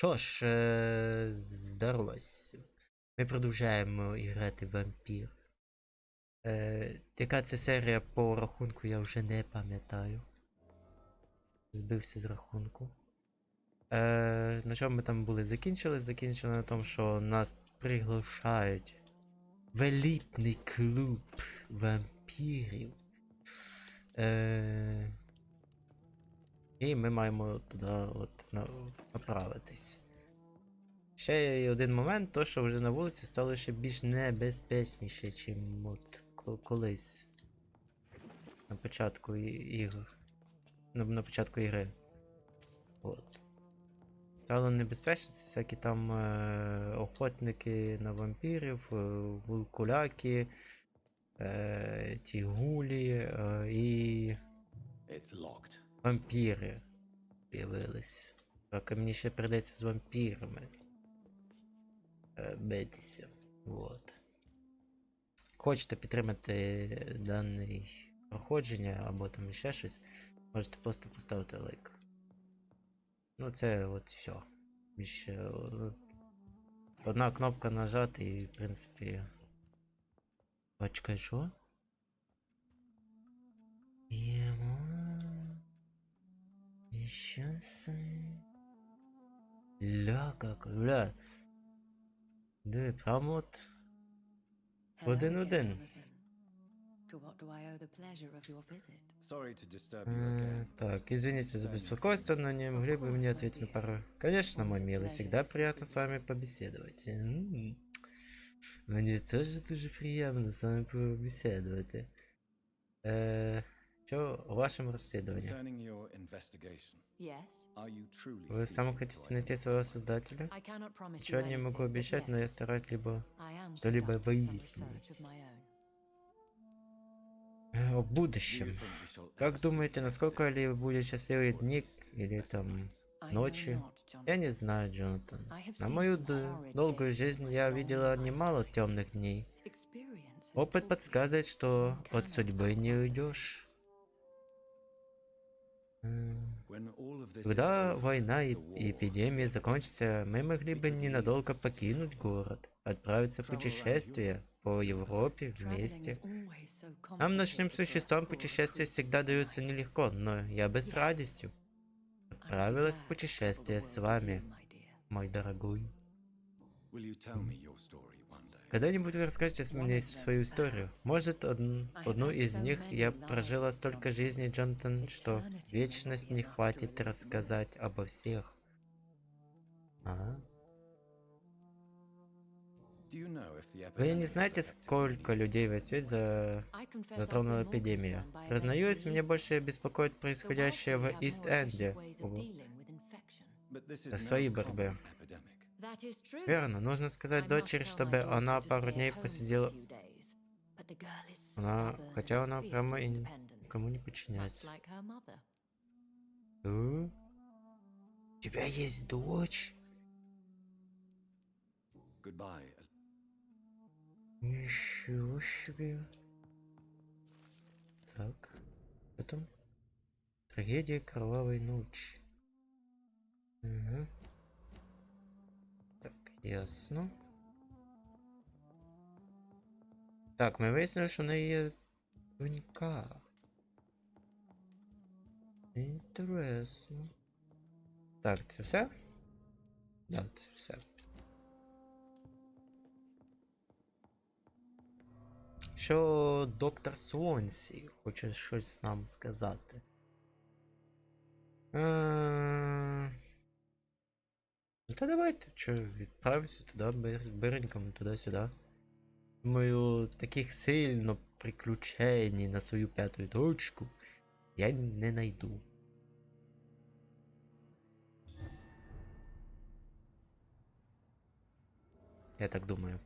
Що ж, здоровсь. Ми продовжуємо грати Vampyr. Яка це серія по рахунку, я вже не пам'ятаю. Збився з рахунку. На чому ми там були? Закінчили на тому, що нас приглашають в елітний клуб вампірів. І ми маємо туди направитись. Ще є один момент, то що вже на вулиці стало ще більш небезпечніше, чим от колись. На початку ігор. На початку ігри. От. Стало небезпечніше, всякі там охотники на вампірів, вулкуляки, ті гулі і вампіри з'явились. Так, мені ще прийдеться з вампірами битися. Вот. Хочете підтримати дане проходження або там ще щось, можете просто поставити лайк. Ну це от все. Більше одна кнопка нажати і в принципі... Почекай, що? Ємо... І щас... Ля, как, ля. Диви, прямо от... Один-один. Так, извините за беспокойство, но не могли бы мне ответить на пару... Конечно, мой милый, всегда приятно с вами побеседовать. Мне тоже дуже приятно с вами побеседовать. Что о вашем расследовании? Вы сам хотите найти своего создателя? Ничего не могу обещать, но я стараюсь что-либо выяснить. О будущем. Как думаете, насколько ли будут счастливые дни или там ночи? Я не знаю, Джонатан. На мою долгую жизнь я видела немало темных дней. Опыт подсказывает, что от судьбы не уйдешь. Когда война и эпидемия закончатся, мы могли бы ненадолго покинуть город, отправиться в путешествие по Европе вместе. Нам, ночным существам, путешествия всегда даются нелегко, но я бы с радостью отправилась в путешествие с вами, мой дорогой. Когда-нибудь вы расскажете мне свою историю? Может, одну из них я прожила столько жизней, Джонатан, что вечность не хватит рассказать обо всех. Вы не знаете, сколько людей в свете затронула эпидемия? Признаюсь, мне больше беспокоит происходящее в Вест-Энде о своей борьбе. Верно, нужно сказать дочери, чтобы она пару дней посидела... Хотя она прямо и никому не подчиняется. У тебя есть дочь? Ничего себе. Так, что там? Трагедия кровавой ночи. Угу. Так, ясно. Так, ми вияснили, що в неї є донька. Інтересно. Так, це все? Да, це все. Що доктор Свонсі хоче щось нам сказати? Та давайте, що, відправимося туди, биреньком, туди-сюди. Думаю, таких сильно приключений на свою п'яту точку я не найду. Я так думаю.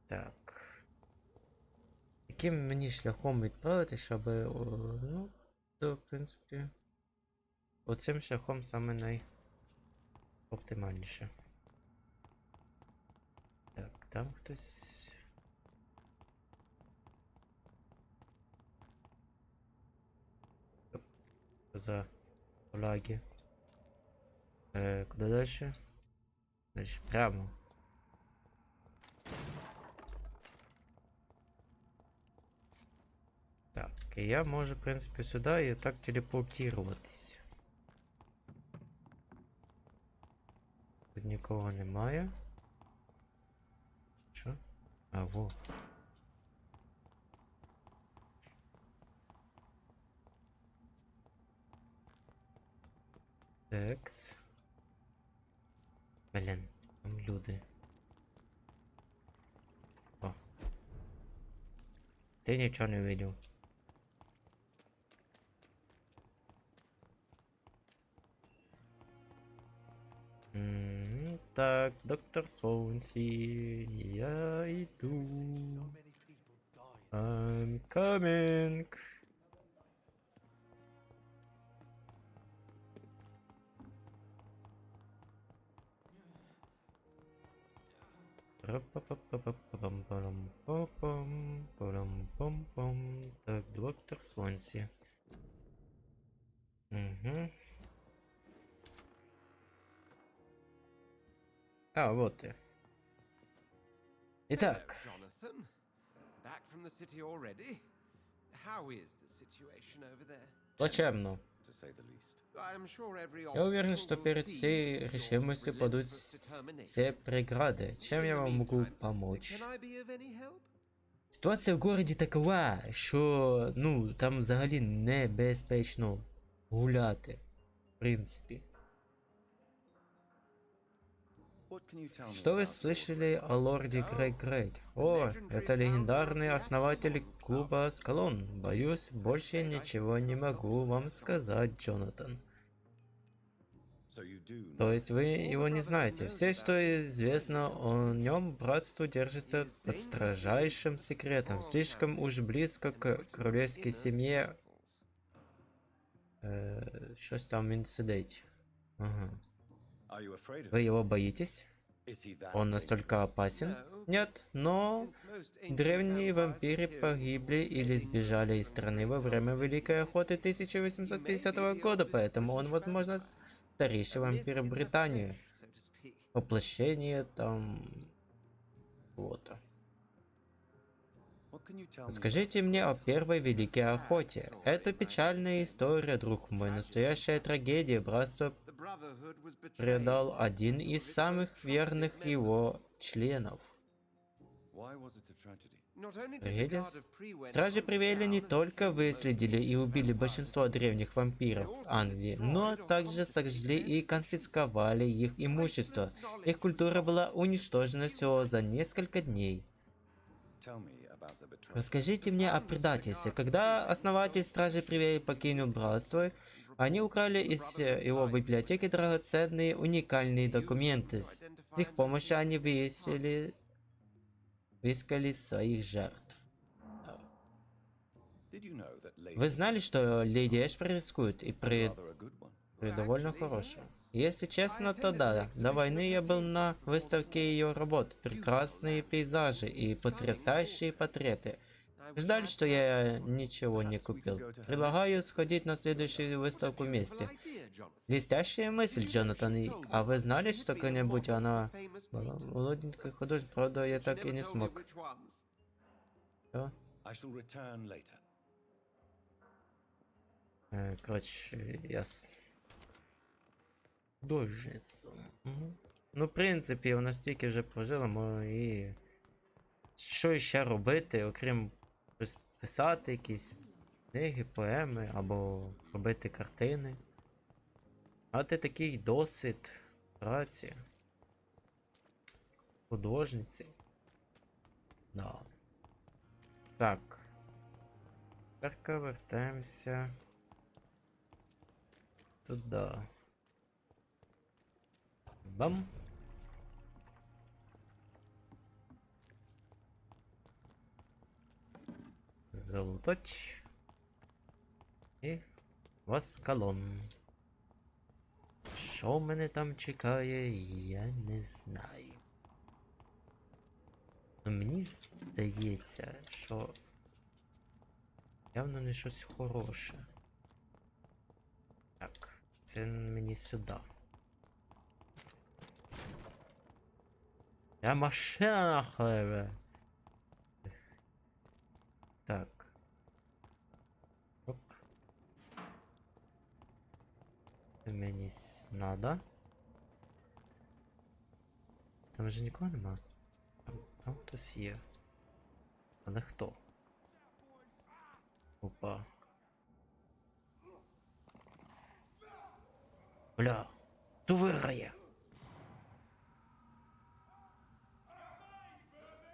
Так. Яким мені шляхом відправити, щоб... Ну, то, в принципі... Оцим шляхом саме найоптимальніше. Так, там хтось... За лаги. Куди дальше? Дальше прямо. Так, і я можу, в принципі, сюди і так телепортуватись. Тут нікого немає. Що? А, во. Текс. Блін, там люди. О. Ти нічого не видів. Так, доктор Соунсі, я йду. I'm coming. Так, доктор Свонсі. Угу. А, вот ты. Итак. Jonathan, back from the city already? How is the situation over there? Плачевно. To say the least. I'm sure every Я уверен, obstacle что will перед see всей your решимостью падут relentless determination. все преграды. Чем In я the вам могу meantime, помочь? Can I be of any help? Ситуація в городі такова, що, ну, там взагалі небезпечно гуляти. В принципі. Что вы слышали о лорде Редгрейве? О, это легендарный основатель клуба Аскалон. Боюсь, больше ничего не могу вам сказать, Джонатан. То есть вы его не знаете. Все, что известно о нем, братство держится под строжайшим секретом. Слишком уж близко к королевской семье. Щось там він сидить. Ага. Вы его боитесь? Он настолько опасен? Нет, но древние вампиры погибли или сбежали из страны во время Великой Охоты 1850 года, поэтому он, возможно, старейший вампир в Британии. Воплощение там... вот-то. Скажите мне о первой Великой Охоте. Это печальная история, друг мой, настоящая трагедия. Братство предал один из самых верных его членов. Трагедия? Стражи Привели не только выследили и убили большинство древних вампиров Англии, но также сожгли и конфисковали их имущество. Их культура была уничтожена всего за несколько дней. Расскажите мне о предательстве. Когда основатель Стражи Привели покинул братство, они украли из его библиотеки драгоценные уникальные документы. С их помощью они выискали своих жертв. Вы знали, что леди Эшпри рискует и при довольно хорошая? Если честно, то да. До войны я был на выставке ее работ. Прекрасные пейзажи и потрясающие портреты. Ждали, что я ничего не купил. Предлагаю сходить на следующую выставку вместе. Блестящая мысль, Джонатан. А вы знали, что когда-нибудь она была молоденькой художницей? Правда, я так и не смог. Что? Короче, ясно. Художниця. Ну, в принципі, вона стільки вже прожила, і... Що ще робити, окрім писати якісь книги, поеми, або робити картини. Мати такий досвід праці. Художниці. Да. Так. Тепер вертаємося туди. Бам. Залутать. І Аскалон. Що мене там чекає, я не знаю. Но мені здається, що явно не щось хороше. Так, це мені сюди. Я машина нахуй, бля. Так. Оп. Мені надо. Там вже нікого нема. Там хтось є. Але хто? Опа. Бля, хто виграє?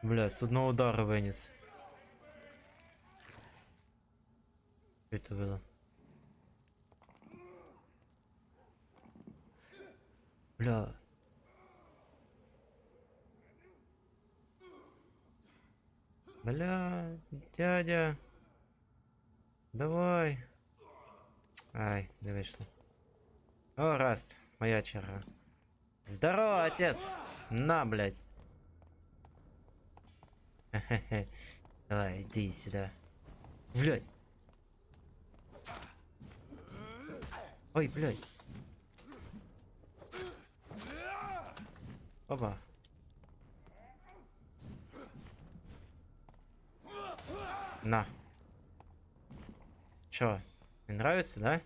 Бля, з одного удару виніс. Що це було? Бля. Бля, дядя. Давай. Ай, не вийшло. О, раз, моя черга. Здорово, отец! На, блядь. Хе-хе-хе. Давай, иди сюда. Блядь. Ой, блядь. Опа. На. Чё? Не нравится, да?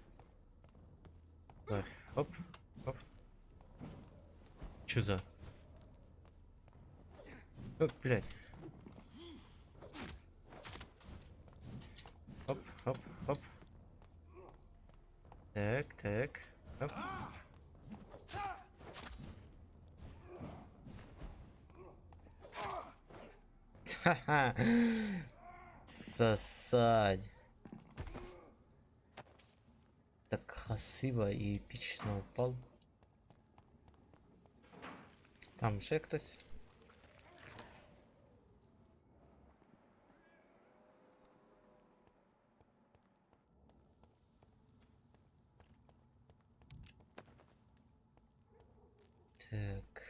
Давай. Оп, оп. Чё за? Оп, блядь. Оп, оп, оп. Так, так. Оп. Ха-ха. Сосать. Так красиво и эпично упал. Там ще хтось. Так.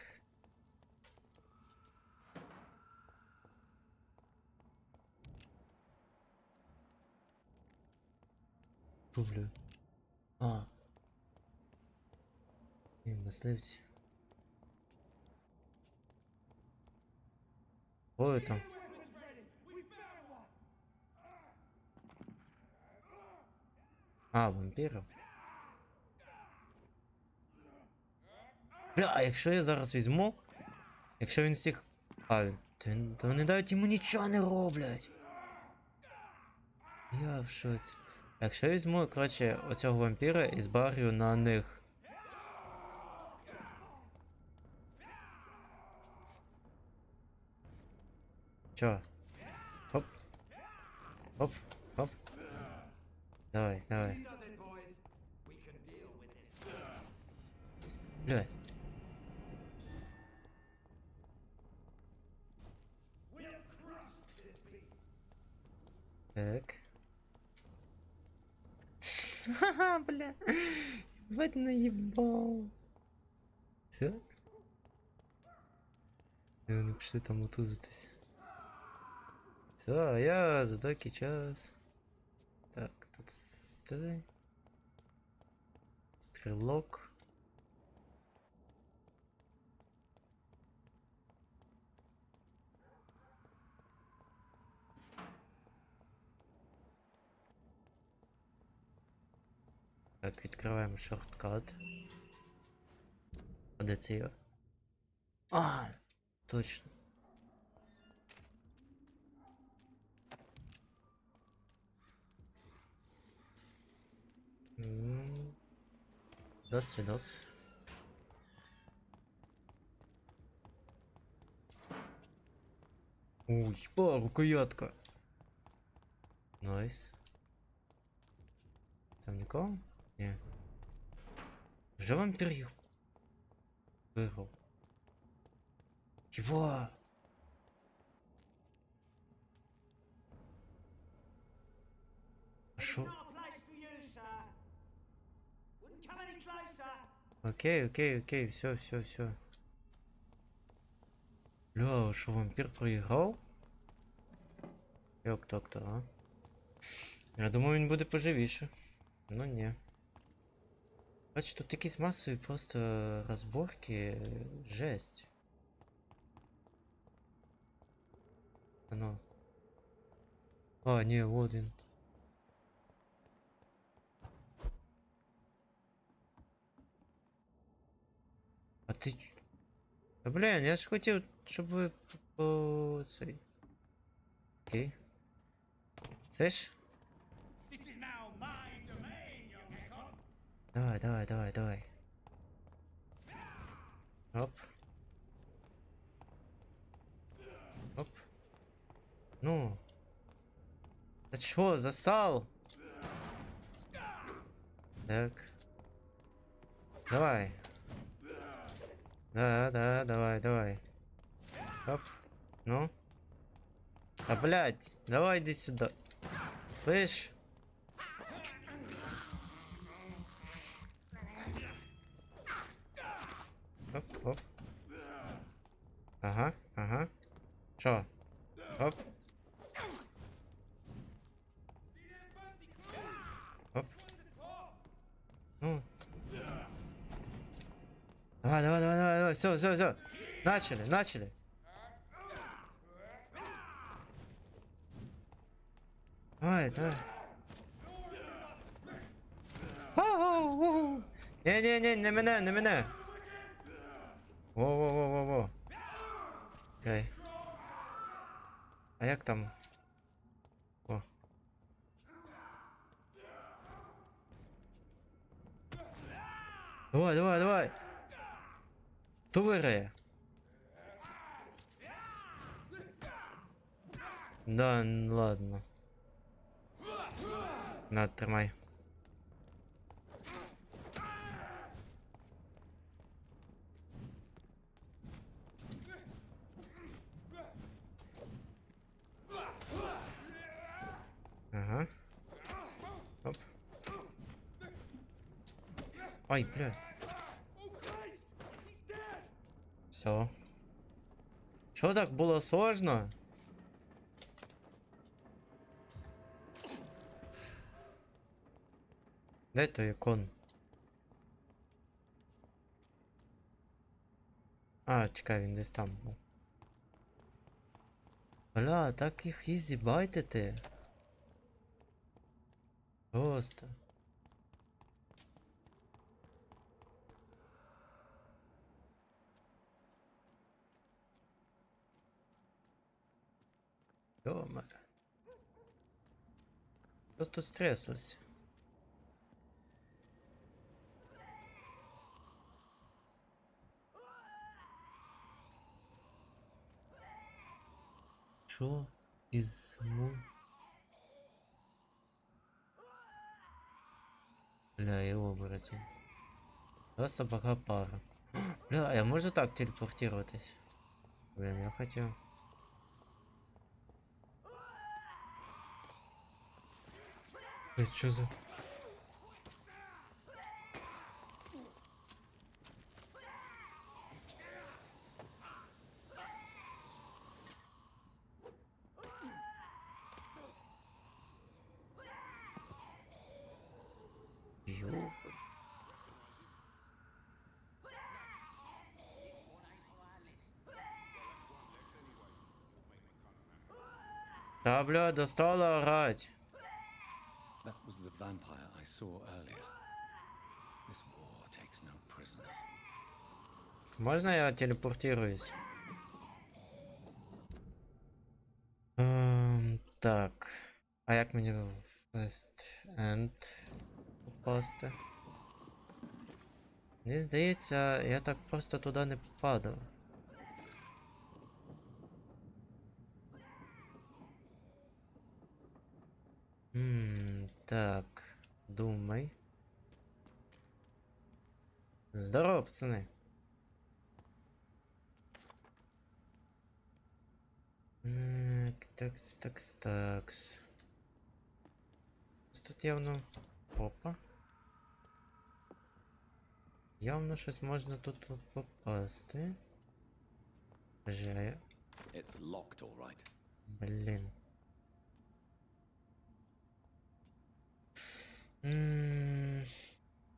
Бля. А. І мисливці. Ой, там. А, вампірів. Бля, а якщо я зараз візьму, якщо він всіх... А, то вони навіть йому нічого не роблять. Я в шоці. Якщо я візьму, коротше, оцього вампіра і збарю на них. Чо? Хоп. Хоп, хоп. Давай, давай. Бля. Так. Ха-ха, бля. Ебать наебал. Все? І вони пішли там утузитись. Все, а я за такий час. Так, тут стрілок. Стрілок. Так, відкриваємо шорткат. А де це я? А, точно. До свидос. Ой, ба, рукоятка. Найс. Там нікого? Ні. Вже вампір їх виграв. Єба! А шо? Окей, окей, окей, все, все, все. Бля, що вампір проіграв? Як так-то, а? Я думаю, він буде поживіше. Ну ні. Бачиш, тут якісь масові просто розборки. Жесть. ну. А, ні, вот він. А ти... Та, блін, я ж хотів, щоб ви по цей... Окей. Це ж? Давай, давай, давай, давай. Оп. Оп. Ну. Та чо, засал? Так. Давай. Да, да, давай, давай. Оп. Ну. А, блядь, давай иди сюда. Слышь? Оп, оп. Ага, ага. Чё? Оп. Оп. Ну. Давай, давай, давай, давай, давай. Все, все, все. Начали, начали. Давай, давай. Оу-оу-оу. Не-не-не, не мене, не мене. Во-во-во-во-во. Окей. А як там? О. Давай, давай, давай. Хто виграє? Да, ладно. На, тримай. Ага. Оп. Ай, бля. Все. Чё так было сложно? Де той ікон? А, чекай, він десь там був. Бля, так їх ізі байтити. Просто. Йома. Просто стресслess. Що із Бля, я оборотень. Два собака пара. Бля, я можу так телепортироватись? Блин, я хотел. Блядь, что за... Ёп. Да, бля, достало орать. That was the vampire I saw earlier. This war takes no prisoners. Можно я телепортируюсь? Так. А як мені в Вест-Энд попасти? Мені здається, я так просто туди не попаду. Так. Думай. Здорово, пацаны. Такс. Тут явно... Опа. Явно щось можна тут попасти. Жая. It's locked, all right. Блін.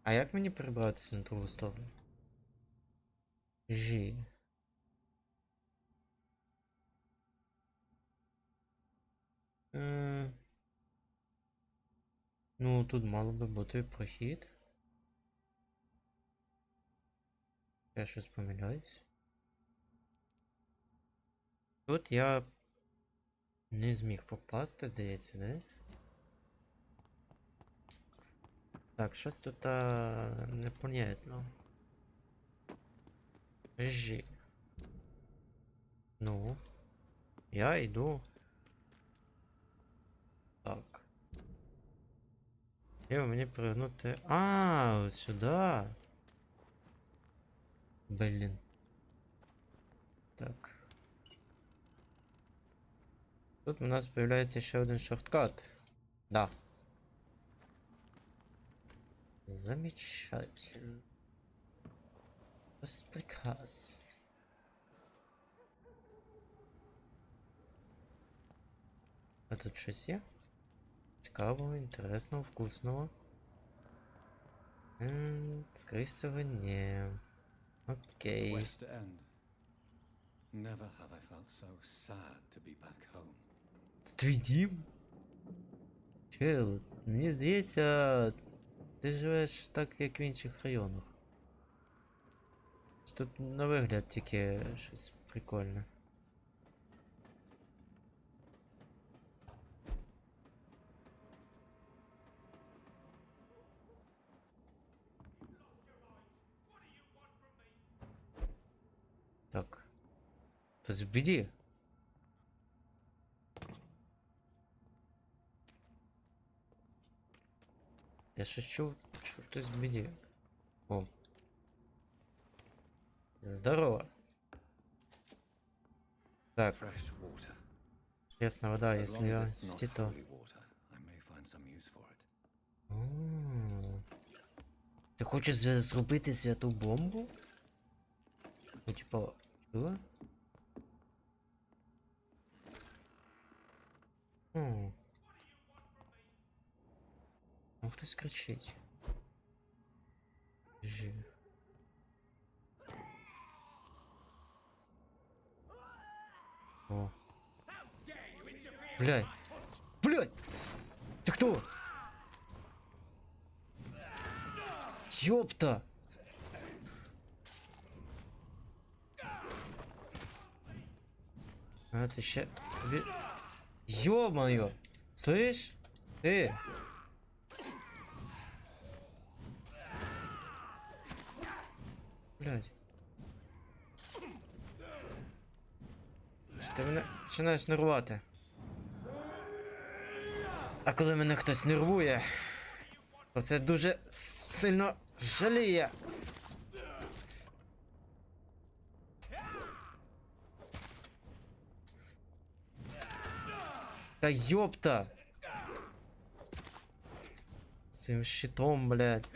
А як мені перебратися на другу сторону? Жі. Ну, тут мало би бути прохід. Я щось помиляюсь. Тут я не зміг попасти, здається, да? Так, щось тут непонятно. Жі. Ну. Я йду. Так. Треба мені пригнути. А, ось сюди. Блін. Так. Тут у нас появляється ще один шорткат. Да. Замечательно. Приказ. А тут щось є? Цікавого, інтересного, вкусного. Скоріше всього, ні. Окей. West-End. Never have I felt so sad to be back home. Твій дім? Чел, мені здається, ти живеш так, як в інших районах. Тут на вигляд тільки щось прикольне. Так. Хтось в біді? Я щось чув, що хтось в біді. О. Здорово. Так. Fresh water. Честно, вода, As если long я as it's not світі, то... holy water, I may find some use for it. Ти хочеш зробити святу бомбу? Ну, типа, що? Ну, хтось кричить. Жи. О. Блядь! Блядь! Ты кто? Ёпта! А ты ща себе... Ё-моё! Слышь? Ты! Блядь. Що ти мене починаєш нервувати? А коли мене хтось нервує, то це дуже сильно жаліє. Та ёпта! Своим щитом, блядь.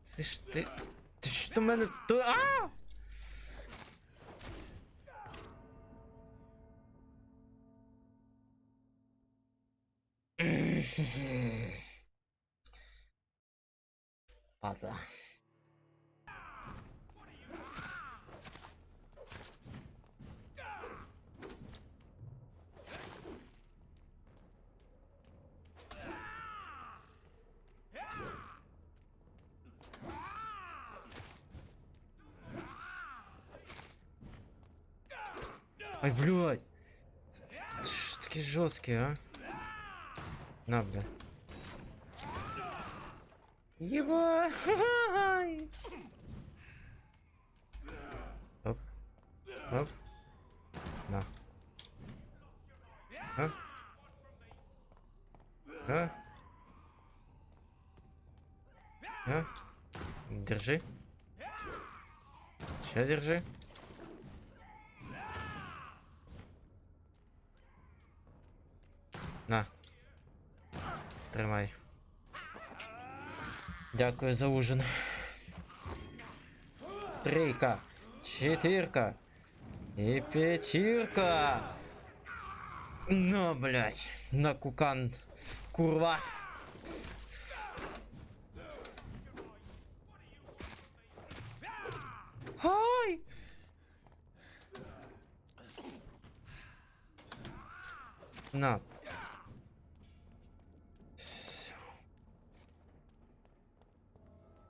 Це ж ти... Ти що мене... А! Падла. Ай, блядь! Что такие жесткие, а? На, бля. Еба! Оп. Оп. На. А? А? А? Держи. Сейчас держи. На. Тримай. Дякую за ужин. Трійка. Четвірка. І п'ятірка. Ну, блядь, на кукан. Курва. Ай! На.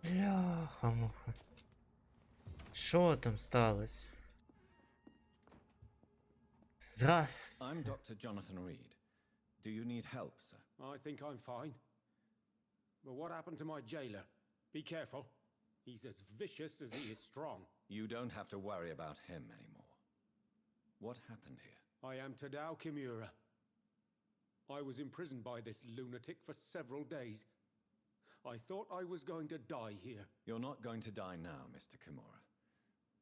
Бляха-муха. Що там сталося? Зраз. I'm Dr. Jonathan Reed. Do you need help, sir? I think I'm fine. But what happened to my jailer? Be careful. He's as vicious as he is strong. You don't have to worry about him anymore. What happened here? I am Tadao Kimura. I was imprisoned by this lunatic for several days. I thought I was going to die here. You're not going to die now, Mr. Kimura.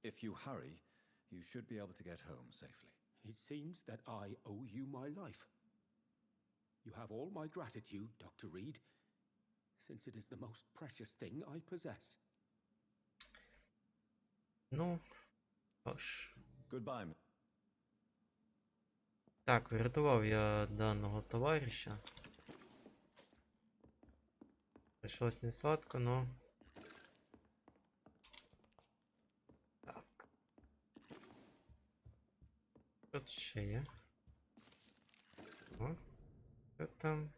If you hurry, you should be able to get home safely. It seems that I owe you my life. You have all my gratitude, Dr. Reed, since it is the most precious thing I possess. Ну, аж. Goodbye. Так, врятував я даного товариша. Прийшлось не сладко, но... Так. Тут ще є. О, що там?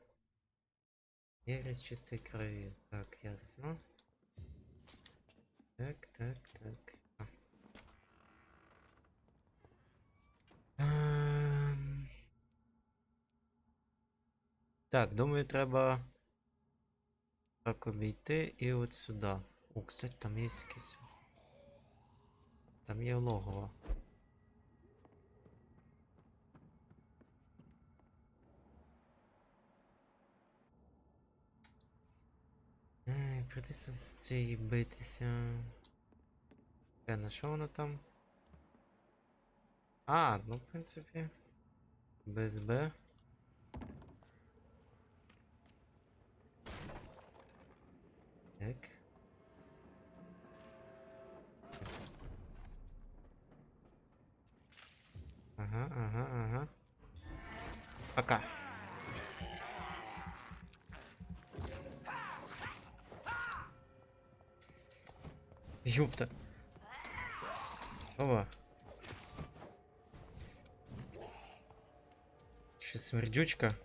Єресь чистої крові. Так, ясно. Так. Так, думаю, треба так обійти і от сюди. О, кстати, там є якийсь. Там є логово. Придеться з цією битися. На що воно там? А, ну, в принципі. Без Б. Так. Ага. Пока. Ёпта. Ова. Ще смердючка.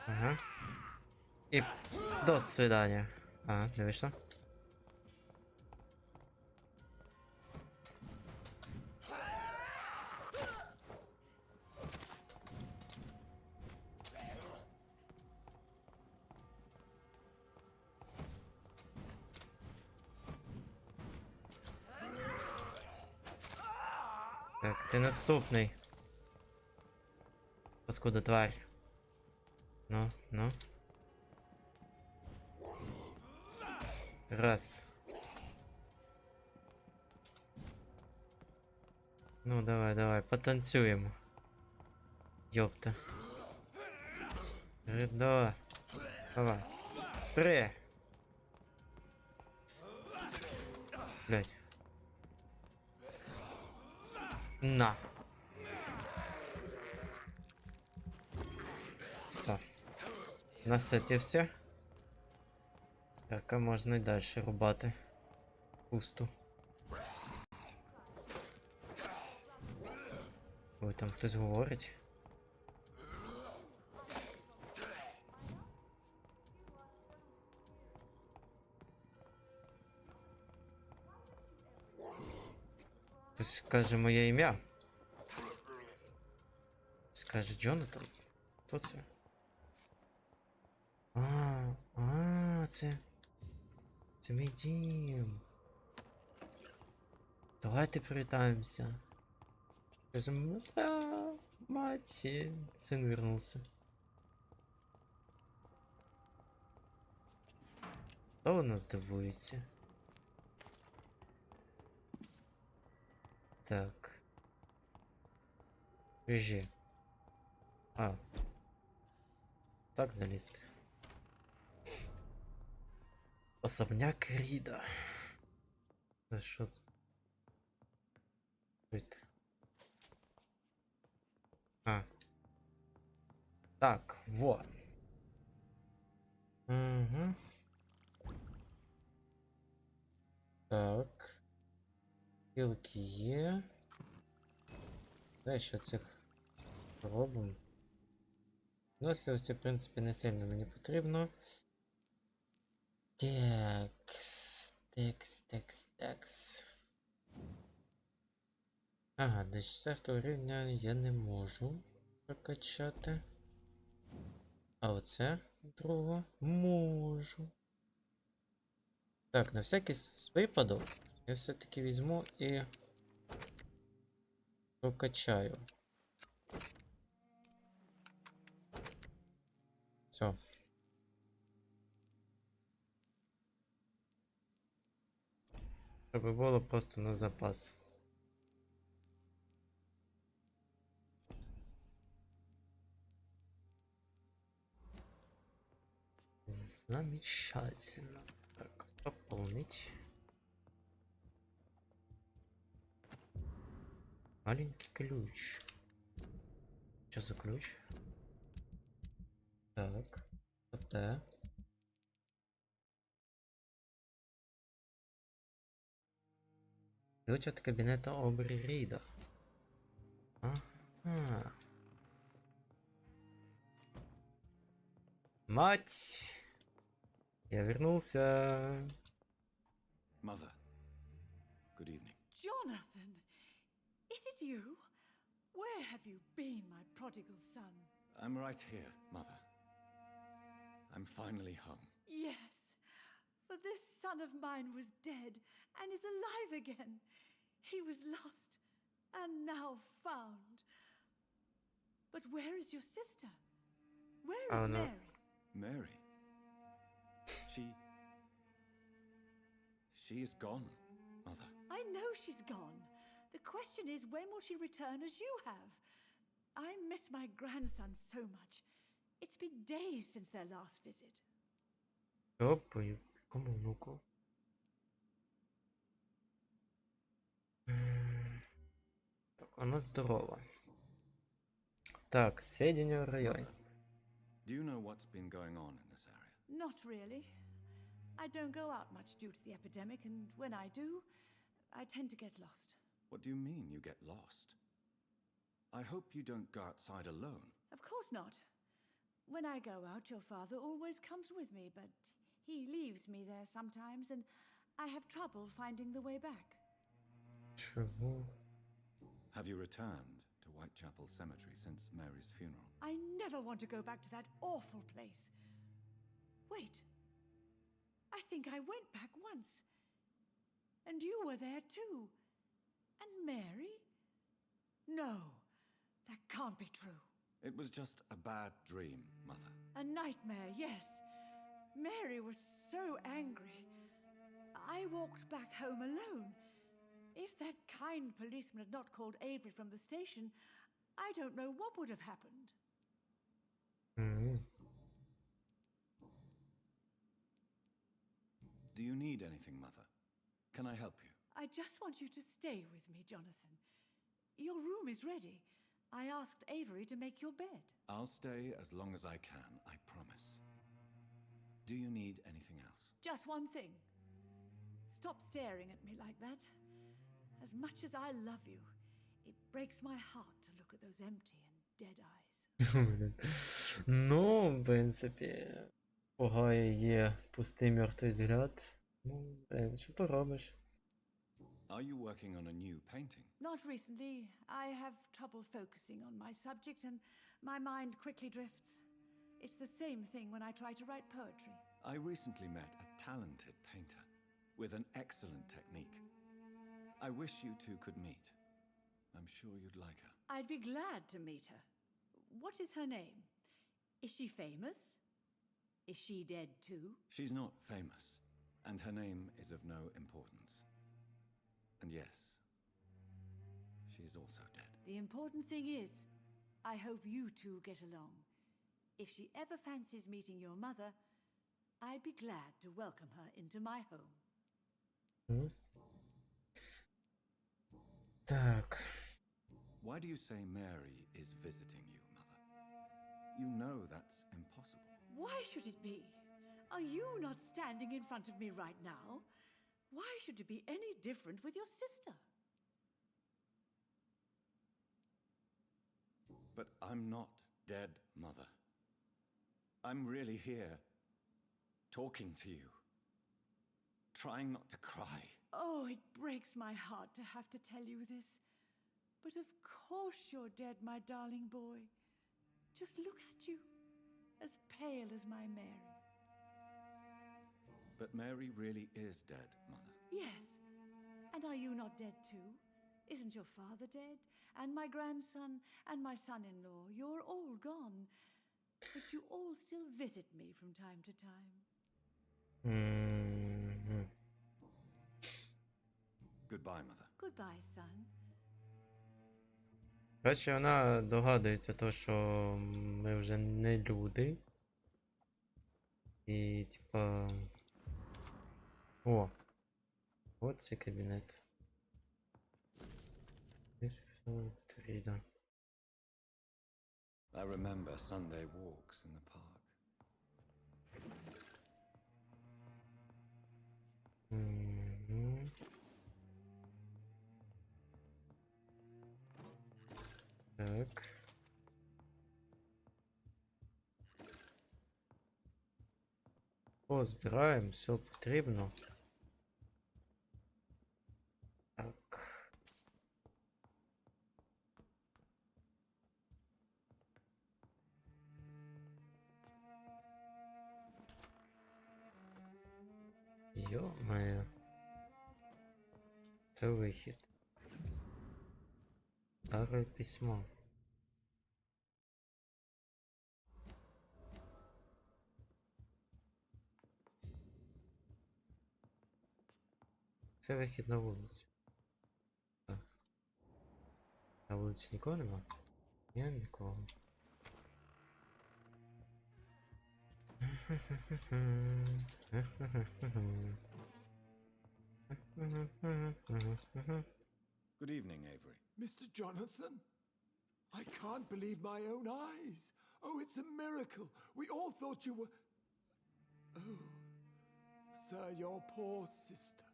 Ага. І до свидання. Ага, не вийшло. Так, ти наступний. Паскуда тварь. Ну. Раз. Ну, давай, потанцюємо. Ёпта. Два. Давай. 3. Блять. На. Все. На сеті все. Так, а можна і далі рубати. Пусту. Ой, там хтось говорить. Хтось каже моє ім'я. Скаже Джонатан. Хто це? Це мій дім. Давайте привітаємося. Скажемо, мать, сын вернулся. Хто у нас дивується? Так. Біжи. Так залізти. Особняк Ріда. Це що? А. Так, вот. Угу. Так. Стрілки є. Давай ще цих робимо. Носилося, в принципі, не сильно мені потрібно. Текс. Ага, до 4 рівня я не можу прокачати. А оце другого можу. Так, на всякий випадок я все-таки візьму і прокачаю. Все. Щоб було просто на запас. Замечательно. Так, пополнить. Маленький ключ. Что за ключ? Так. Вот. Ключ от кабинета Лорда Редгрейва. Ага. Мать! Я вернулся. Mother, good evening. Jonathan! Is it you? Where have you been, my prodigal son? I'm right here, Mother. I'm finally home. Yes, for this son of mine was dead and is alive again. He was lost and now found. But where is your sister? Where is Oh, no. Mary? Mary. She is gone, Mother. I know she's gone. The question is, when will she return as you have? I miss my grandson so much. It's been days since their last visit. Опа, кому внуку? Так, она здорова. Так, сведения о районе. Do you know what's been going on in this area? Not really. I don't go out much due to the epidemic, and when I do, I tend to get lost. What do you mean you get lost? I hope you don't go outside alone. Of course not. When I go out, your father always comes with me, but he leaves me there sometimes, and I have trouble finding the way back. Чего? Have you returned to Whitechapel Cemetery since Mary's funeral? I never want to go back to that awful place. Wait. I think I went back once. And you were there too. And Mary? No, that can't be true. It was just a bad dream, Mother. A nightmare, yes. Mary was so angry. I walked back home alone. If that kind policeman had not called Avery from the station, I don't know what would have happened. Do you need anything, Mother? Can I help you? I just want you to stay with me, Jonathan. Your room is ready. I asked Avery to make your bed. I'll stay as long as I can, I promise. Do you need anything else? Just one thing. Stop staring at me like that. As much as I love you, it breaks my heart to look at those empty and dead eyes. Ну, в принципі, пугає є пустий мертвий взгляд. Ну, блин, що поробиш? Are you working on a new painting? Not recently. I have trouble focusing on my subject and my mind quickly drifts. It's the same thing when I try to write poetry. I recently met a talented painter with an excellent technique. I wish you two could meet. I'm sure you'd like her. I'd be glad to meet her. What is her name? Is she famous? Is she dead too? She's not famous, and her name is of no importance. And yes, she is also dead. The important thing is, I hope you two get along. If she ever fancies meeting your mother, I'd be glad to welcome her into my home. М. Так. Why do you say Mary is visiting you, Mother? You know that's impossible. Why should it be? Are you not standing in front of me right now? Why should it be any different with your sister? But I'm not dead, Mother. I'm really here, talking to you, trying not to cry. Oh, it breaks my heart to have to tell you this. But of course you're dead, my darling boy. Just look at you, as pale as my Mary. But Mary really is dead, Mother. Yes, and are you not dead too? Isn't your father dead? And my grandson, and my son-in-law, you're all gone. But you all still visit me from time to time. Мгм. Goodbye, Mother. Goodbye, son. Бачиш, вона догадується то, що ми вже не люди. І, типа... О! От цей кабінет. Ріда. I remember Sunday walks in the park. Мгм. Так. О, збираємо, все потрібно. Так. Йо-моє. Це вихід. Старе письмо. Це вихід на вулицю. Так. На вулиці нікого нема? Ні, нікого. Good evening, Avery. Mr. Jonathan, I can't believe my own eyes. Oh, it's a miracle. We all thought you were... Oh, sir, your poor sister.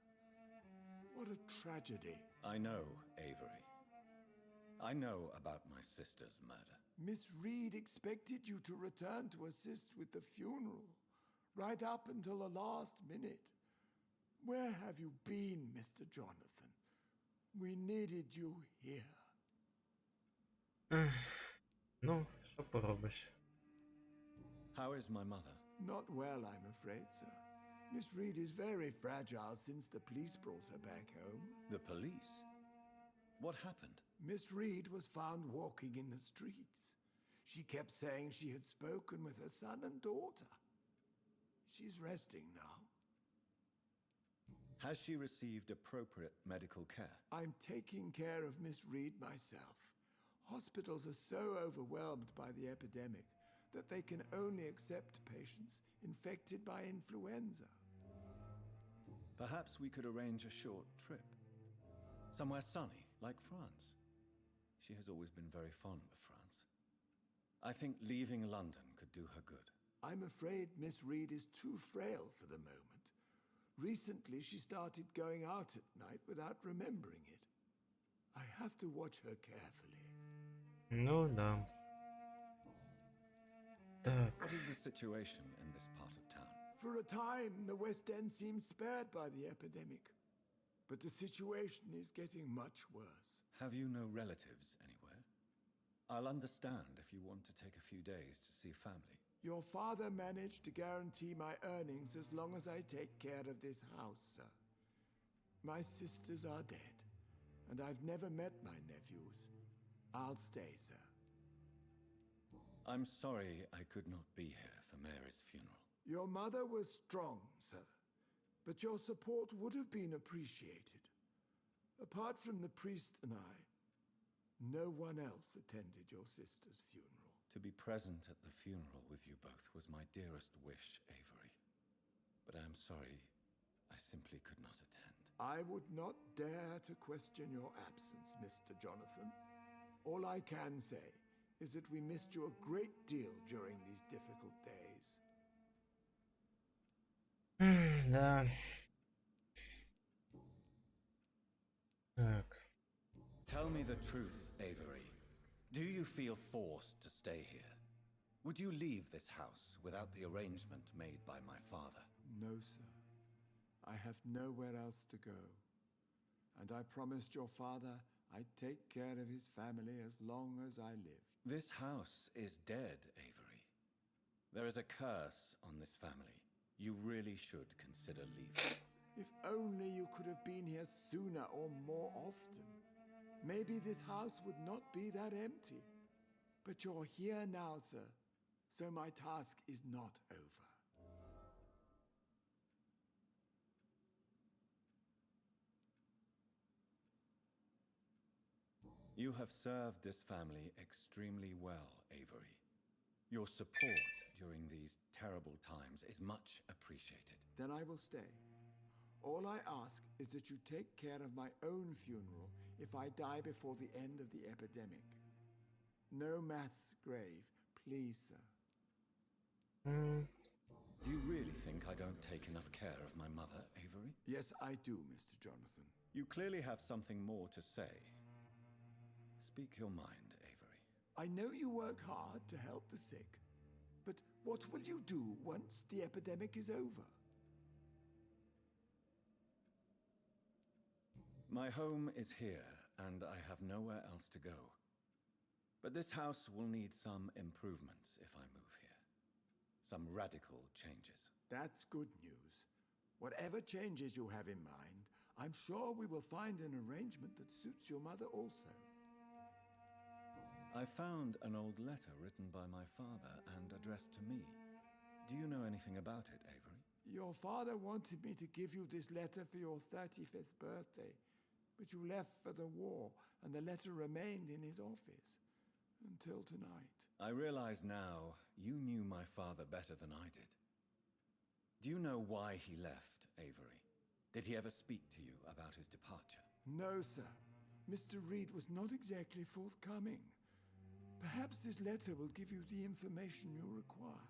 What a tragedy. I know, Avery. I know about my sister's murder. Miss Reed expected you to return to assist with the funeral, right up until the last minute. Where have you been, Mr. Jonathan? We needed you here. Ну, що поробиш? How is my mother? Not well, I'm afraid, sir. Miss Reed is very fragile since the police brought her back home. The police? What happened? Miss Reed was found walking in the streets. She kept saying she had spoken with her son and daughter. She's resting now. Has she received appropriate medical care? I'm taking care of Miss Reed myself. Hospitals are so overwhelmed by the epidemic that they can only accept patients infected by influenza. Perhaps we could arrange a short trip. Somewhere sunny, like France. She has always been very fond of France. I think leaving London could do her good. I'm afraid Miss Reed is too frail for the moment. Recently, she started going out at night without remembering it. I have to watch her carefully. Ну, да. Так. What is the situation in this part of town? For a time, the West-End seemed spared by the epidemic. But the situation is getting much worse. Have you no relatives anywhere? I'll understand if you want to take a few days to see family. Your father managed to guarantee my earnings as long as I take care of this house, sir. My sisters are dead, and I've never met my nephews. I'll stay, sir. I'm sorry I could not be here for Mary's funeral. Your mother was strong, sir, but your support would have been appreciated. Apart from the priest and I, no one else attended your sister's funeral. To be present at the funeral with you both was my dearest wish, Avery. but I'm sorry, I simply could not attend. I would not dare to question your absence, Mr. Jonathan. All I can say is that we missed you a great deal during these difficult days. Да. Так. Tell me the truth, Avery. Do you feel forced to stay here? Would you leave this house without the arrangement made by my father? No, sir. I have nowhere else to go. And I promised your father I'd take care of his family as long as I lived. This house is dead, Avery. There is a curse on this family. You really should consider leaving. If only you could have been here sooner or more often. Maybe this house would not be that empty. But you're here now, sir, so my task is not over. You have served this family extremely well, Avery. Your support during these terrible times is much appreciated. Then I will stay. All I ask is that you take care of my own funeral if I die before the end of the epidemic. No mass grave, please, sir. Do you really think I don't take enough care of my mother, Avery? Yes, I do, Mr. Jonathan. You clearly have something more to say. Speak your mind, Avery. I know you work hard to help the sick, but what will you do once the epidemic is over? My home is here, and I have nowhere else to go. But this house will need some improvements if I move here. Some radical changes. That's good news. Whatever changes you have in mind, I'm sure we will find an arrangement that suits your mother also. I found an old letter written by my father and addressed to me. Do you know anything about it, Avery? Your father wanted me to give you this letter for your 35th birthday, but you left for the war, and the letter remained in his office until tonight. I realize now you knew my father better than I did. Do you know why he left, Avery? Did he ever speak to you about his departure? No, sir. Mr. Reed was not exactly forthcoming. Perhaps this letter will give you the information you require.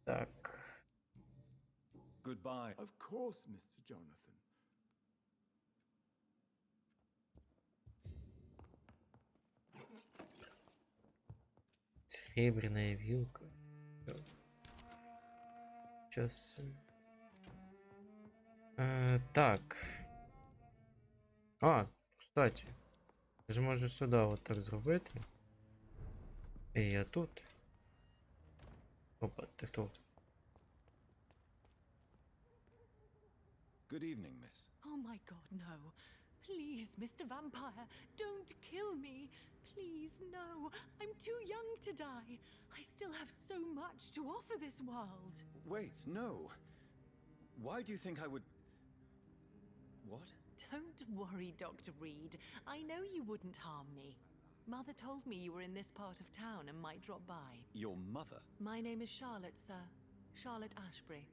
Так. Goodbye. Of course, Mr. Jonathan. Серебряная вилка. Сейчас. Так. А, кстати. Я ж можу сюди от так зробити. І я тут. Опа, ти хто? Good evening, miss. Oh my god, no. Please, Mr. Vampire, don't kill me. Please, no. I'm too young to die. I still have so much to offer this world. Wait, no. Why do you think I would... What? Don't worry, Dr. Reed. I know you wouldn't harm me. Mother told me you were in this part of town and might drop by. Your mother? My name is Charlotte, sir. Charlotte Ashbury.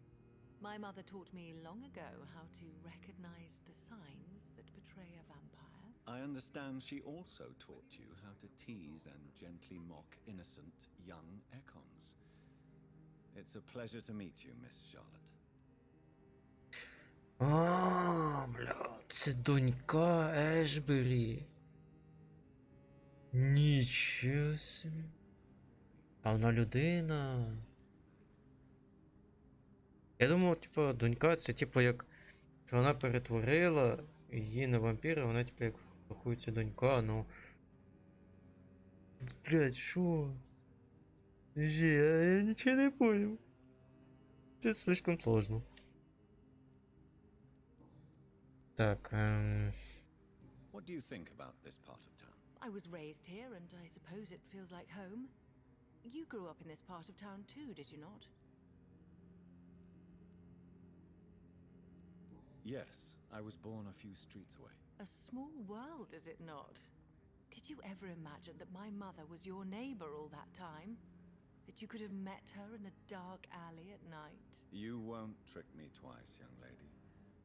My mother taught me long ago how to recognize the signs that betray a vampire. I understand she also taught you how to tease and gently mock innocent young econs. It's a pleasure to meet you, Miss Charlotte. А, бля, це донька Ешбері. Нічого собі. А вона людина. Я думав, типу, донька це типу як, що вона перетворила її на вампіра, вона типу як рахується донька, ну. Блять, що? Я нічого не понял. Це слишком сложно. Так, What do you think about this part of town? I was raised here, and I suppose it feels like home. You grew up in this part of town too, did you not? Yes, I was born a few streets away. A small world, is it not? Did you ever imagine that my mother was your neighbor all that time? That you could have met her in a dark alley at night. You won't trick me twice, young lady.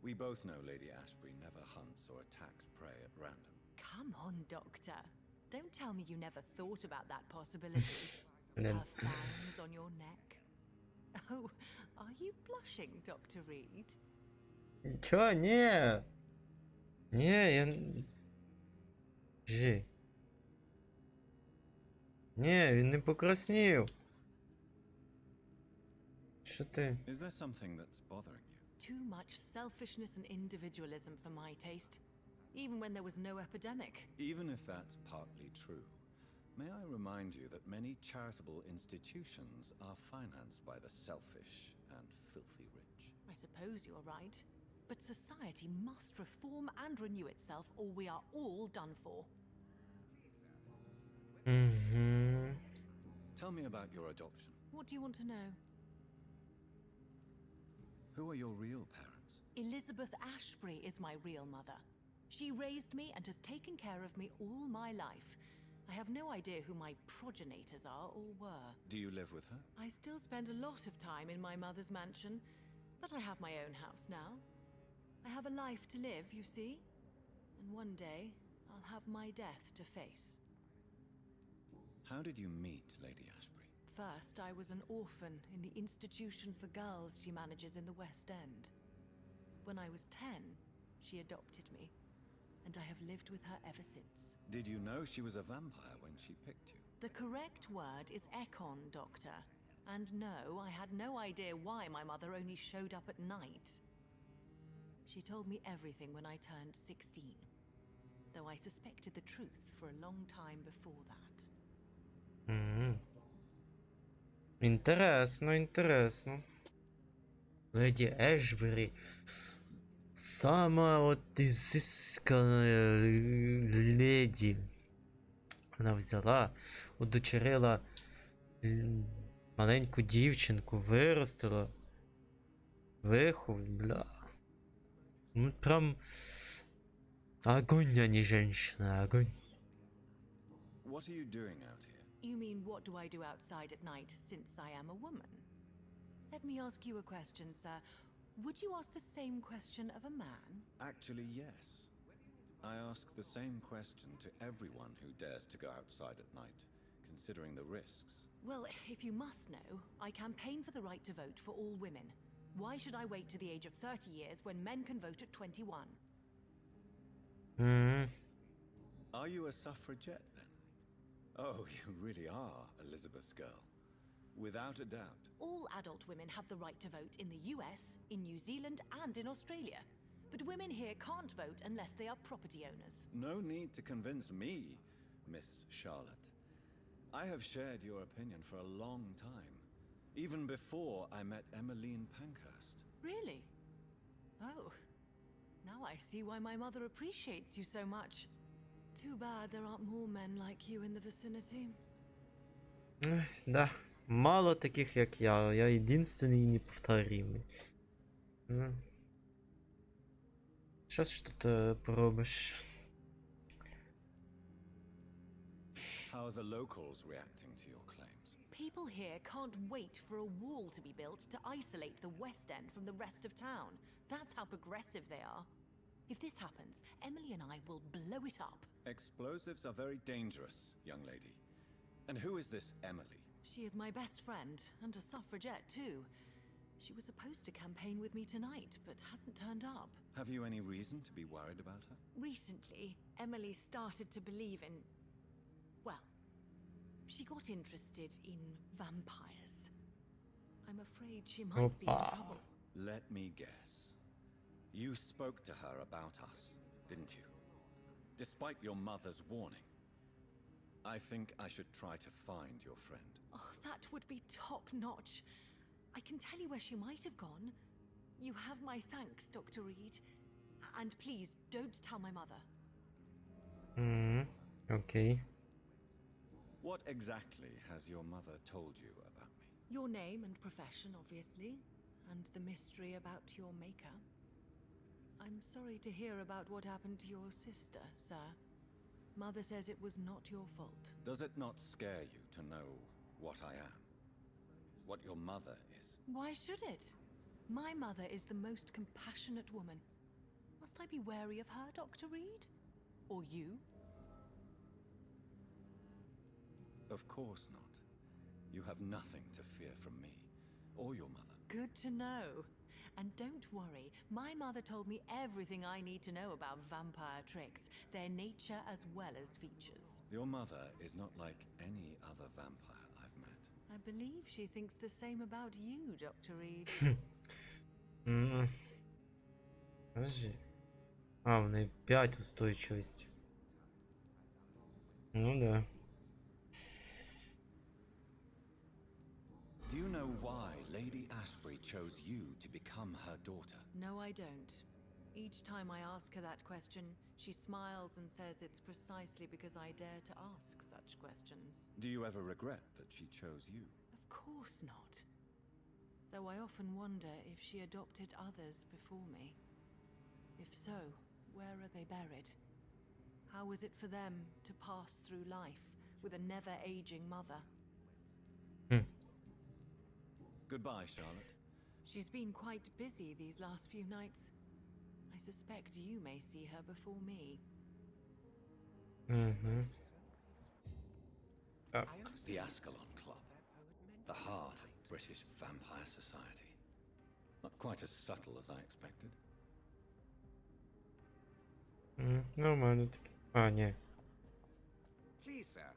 We both know Lady Ashbury never hunts or attacks prey at random. Come on, Doctor. Don't tell me you never thought about that possibility. Блін. Her fangs on your neck. Oh, are you blushing, Dr. Reed? Чо? Ні. Ні, я... Жі. Ні, він не покраснів. Що ти? Is there something that's bothering you? Too much selfishness and individualism for my taste. Even when there was no epidemic. Even if that's partly true, may I remind you that many charitable institutions are financed by the selfish and filthy rich. I suppose you're right. But society must reform and renew itself, or we are all done for. Угу. Tell me about your adoption. What do you want to know? Who are your real parents? Elizabeth Ashbury is my real mother. She raised me and has taken care of me all my life. I have no idea who my progenitors are or were. Do you live with her? I still spend a lot of time in my mother's mansion, but I have my own house now. I have a life to live, you see, and one day I'll have my death to face. How did you meet Lady Ashbury? First, I was an orphan in the institution for girls she manages in the West-End. When I was 10, she adopted me, and I have lived with her ever since. Did you know she was a vampire when she picked you? The correct word is Ekon, Doctor. And no, I had no idea why my mother only showed up at night. She told me everything when I turned 16, though I suspected the truth for a long time before that. Угу. Інтересно, інтересно. Леді Ешбері. Сама от ізискана леді. Вона взяла, удочерила маленьку дівчинку, виростила. Виховала, бля. Ну прям... Огонь, а не женщина, огонь. What are you doing out here? You mean, what do I do outside at night since I am a woman? Let me ask you a question, sir. Would you ask the same question of a man? Actually, yes. I ask the same question to everyone who dares to go outside at night, considering the risks. Well, if you must know, I campaign for the right to vote for all women. Why should I wait to the age of 30 years when men can vote at 21? Угу. Are you a suffragette then? Oh, you really are Elizabeth's girl. Without a doubt. All adult women have the right to vote in the US, in New Zealand, and in Australia. But women here can't vote unless they are property owners. No need to convince me, Miss Charlotte. I have shared your opinion for a long time, even before I met Emmeline Pankhurst. Really? Oh. Now I see why my mother appreciates you so much. Too bad there aren't more men like you in the vicinity. Да. Мало таких, як я. Я единственный и неповторимый. Сейчас что-то поробиш. How are the locals reacting to your claims? People here can't wait for a wall to be built to isolate the West-End from the rest of town. That's how progressive they are. If this happens, Emily and I will blow it up. Explosives are very dangerous, young lady. And who is this Emily? She is my best friend, and a suffragette too. She was supposed to campaign with me tonight, but hasn't turned up. Have you any reason to be worried about her? Recently, Emily started to believe in... well, she got interested in vampires. I'm afraid she might be in Opa. trouble. Let me guess. You spoke to her about us, didn't you? Despite your mother's warning. I think I should try to find your friend. Oh, that would be top-notch. I can tell you where she might have gone. You have my thanks, Dr. Reed. And please, don't tell my mother. Окей. What exactly has your mother told you about me? Your name and profession, obviously. And the mystery about your maker. I'm sorry to hear about what happened to your sister, sir. Mother says it was not your fault. Does it not scare you to know what I am? what your mother is. Why should it? My mother is the most compassionate woman. Must I be wary of her, Dr. Reed? Or you? Of course not. You have nothing to fear from me, or your mother. Good to know. And don't worry, my mother told me everything I need to know about vampire tricks, their nature as well as features. Your mother is not like any other vampire I've met. I believe she thinks the same about you, Dr. Reed. Подожди. А, в неї 5 устойчивості. Ну да. Do you know why Lady Ashbury chose you to become her daughter? No, I don't. Each time I ask her that question, she smiles and says it's precisely because I dare to ask such questions. Do you ever regret that she chose you? Of course not. Though I often wonder if she adopted others before me. If so, where are they buried? How is it for them to pass through life with a never-aging mother? Goodbye, Charlotte. She's been quite busy these last few nights. I suspect you may see her before me. The Ascalon Club. The heart of British vampire society. Not quite as subtle as I expected. Нормально таки. А, ні. Please, sir,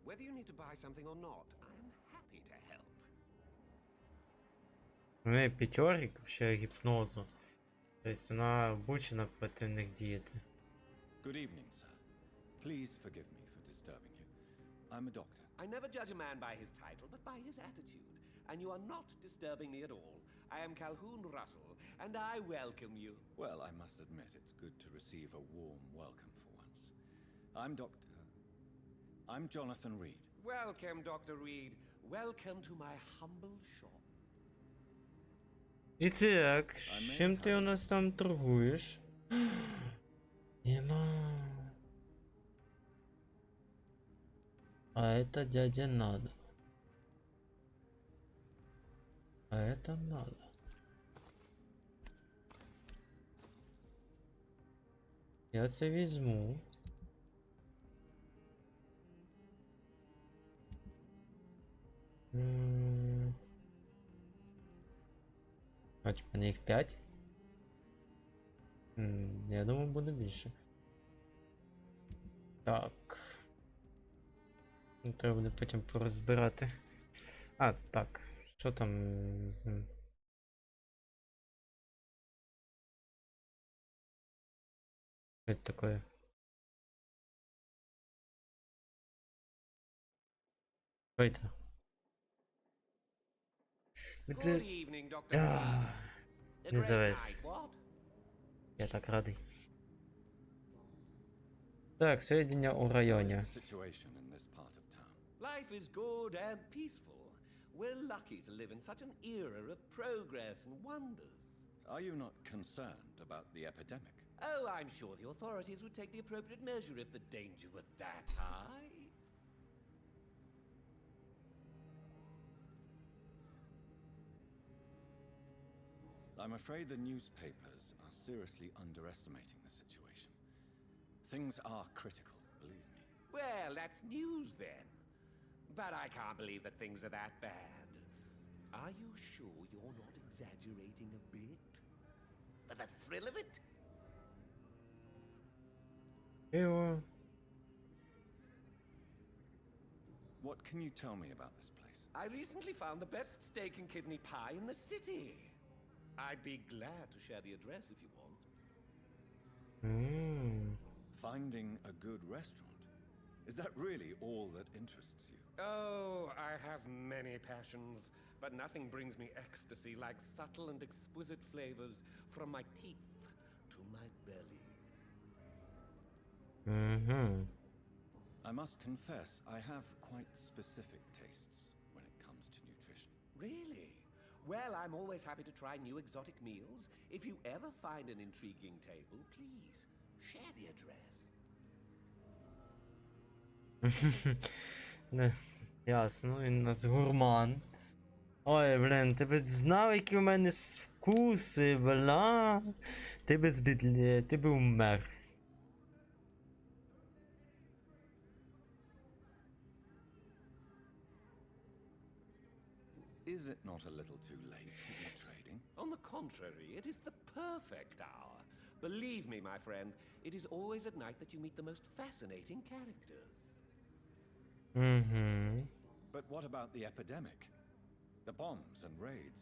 whether you need to buy something or not, I am happy to help. У неї п'ятерик ще гіпнозу. Тобто вона обучена проти них діяти. Good evening, sir. Please forgive me for disturbing you. I'm a doctor. I never judge a man by his title, but by his attitude. And you are not disturbing me at all. I am Calhoun Russell, and I welcome you. Well, I must admit it's good to receive a warm welcome for once. I'm Jonathan Reed. Welcome, Dr. Reed. Welcome to my humble shop. І так, з чим ти у нас там торгуєш? Нема. А это дяде надо. А это надо. Я це візьму. Бач, в мене їх 5. Я думаю, буде більше. Так. Треба буде потім порозбирати. А, так. Що там з ним? Що це таке? Що це? Good evening, Dr. Reed. A Не great завез. night, what? Я так радий. Так, сведення у районі. How's the situation in this part of town? Life is good and peaceful. We're lucky to live in such an era of progress and wonders. Are you not concerned about the epidemic? Oh, I'm sure the authorities would take the appropriate measure if the danger were that high. I'm afraid the newspapers are seriously underestimating the situation. Things are critical, believe me. Well, that's news then. But I can't believe that things are that bad. Are you sure you're not exaggerating a bit? For the thrill of it? Йо. What can you tell me about this place? I recently found the best steak and kidney pie in the city. I'd be glad to share the address if you want. Finding a good restaurant? Is that really all that interests you? Oh, I have many passions, but nothing brings me ecstasy like subtle and exquisite flavors from my teeth to my belly. I must confess, I have quite specific tastes when it comes to nutrition. Really? Well, I'm always happy to try new exotic meals. If you ever find an intriguing table, please share the address. Не, ясно, він у нас гурман. Ой, блін, ти б знав, які у мене вкуси, бля. Ти би умер. Is it not a little too late to be trading? On the contrary, it is the perfect hour. Believe me, my friend, it is always at night that you meet the most fascinating characters. Угу. But what about the epidemic? The bombs and raids?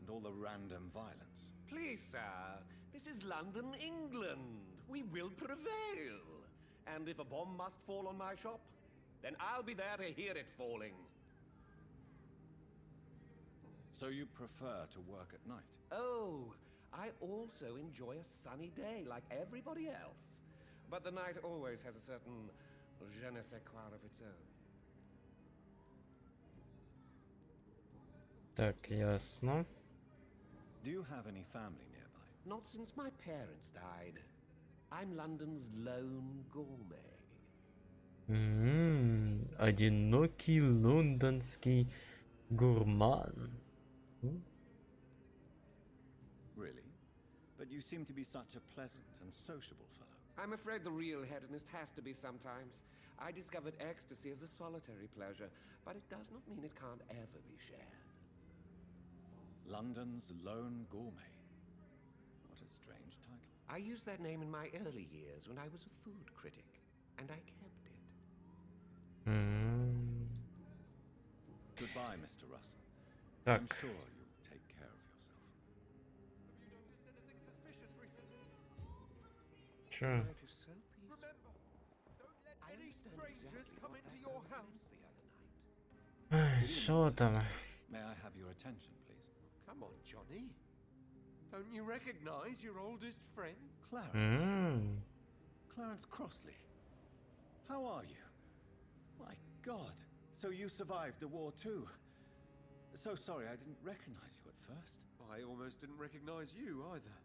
And all the random violence? Please, sir, this is London, England. We will prevail. And if a bomb must fall on my shop, then I'll be there to hear it falling. So you prefer to work at night? Oh, I also enjoy a sunny day like everybody else. But the night always has a certain je ne sais quoi of its own. Так, ясно. Do you have any family nearby? Not since my parents died. I'm London's lone gourmet. Одинокий лондонский гурман. Really? But you seem to be such a pleasant and sociable fellow. I'm afraid the real hedonist has to be sometimes. I discovered ecstasy as a solitary pleasure, but it does not mean it can't ever be shared. London's lone gourmet. What a strange title. I used that name in my early years when I was a food critic, and I kept it. Goodbye, Mr. Russell. I'm Так, sure you'll take care of yourself. що? It is so peaceful. Remember, don't let I any understand strangers exactly come what into that your was house. the other night. Ай, що там? May I have your attention, please? Come on, Johnny. Don't you recognize your oldest friend? Clarence. Clarence Crossley. How are you? My God. So you survived the war too. So sorry I didn't recognize you at first. I almost didn't recognize you either.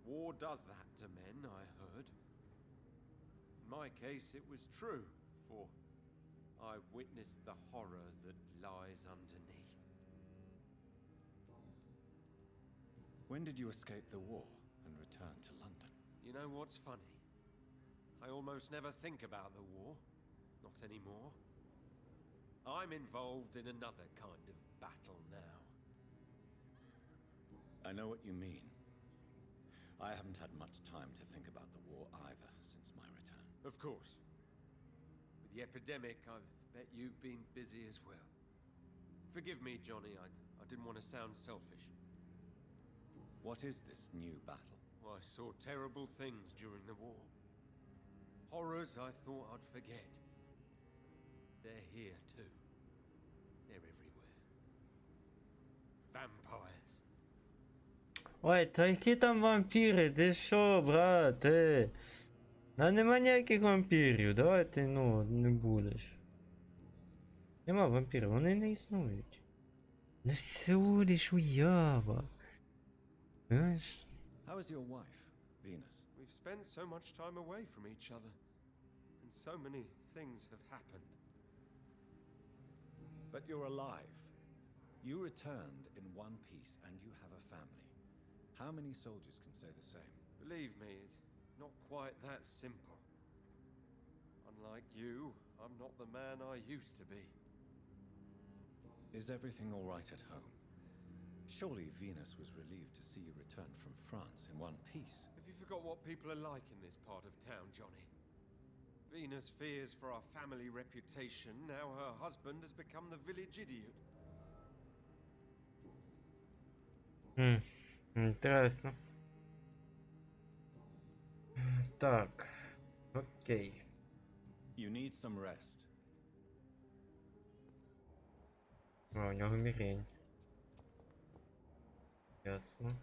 War does that to men, I heard. In my case, it was true, for I witnessed the horror that lies underneath. When did you escape the war and return to London? You know what's funny? I almost never think about the war. Not anymore. I'm involved in another kind of battle now. I know what you mean. I haven't had much time to think about the war either since my return. Of course. With the epidemic, I bet you've been busy as well. Forgive me, Johnny, I didn't want to sound selfish. What is this new battle? I saw terrible things during the war. Horrors I thought I'd forget. They're here too. They're everywhere. Vampires. Ой, та які там вампіри? Ти що, брате? Нема ніяких вампірів, давай ти, не будеш. Нема вампірів, вони не існують. Не всього лиш уява. Знаєш? How is your wife, Venus? We've spent so much time away from each other, and so many things have happened. But you're alive. You returned in one piece and you have a family. How many soldiers can say the same? Believe me, it's not quite that simple. Unlike you, I'm not the man I used to be. Is everything all right at home? Surely Venus was relieved to see you return from France in one piece. Have you forgot what people are like in this part of town, Johnny? Venus fears for our family reputation. Now her husband has become the village idiot. Інтересно. Так. Окей. You need some rest. О, у нього мігрень. Ясно.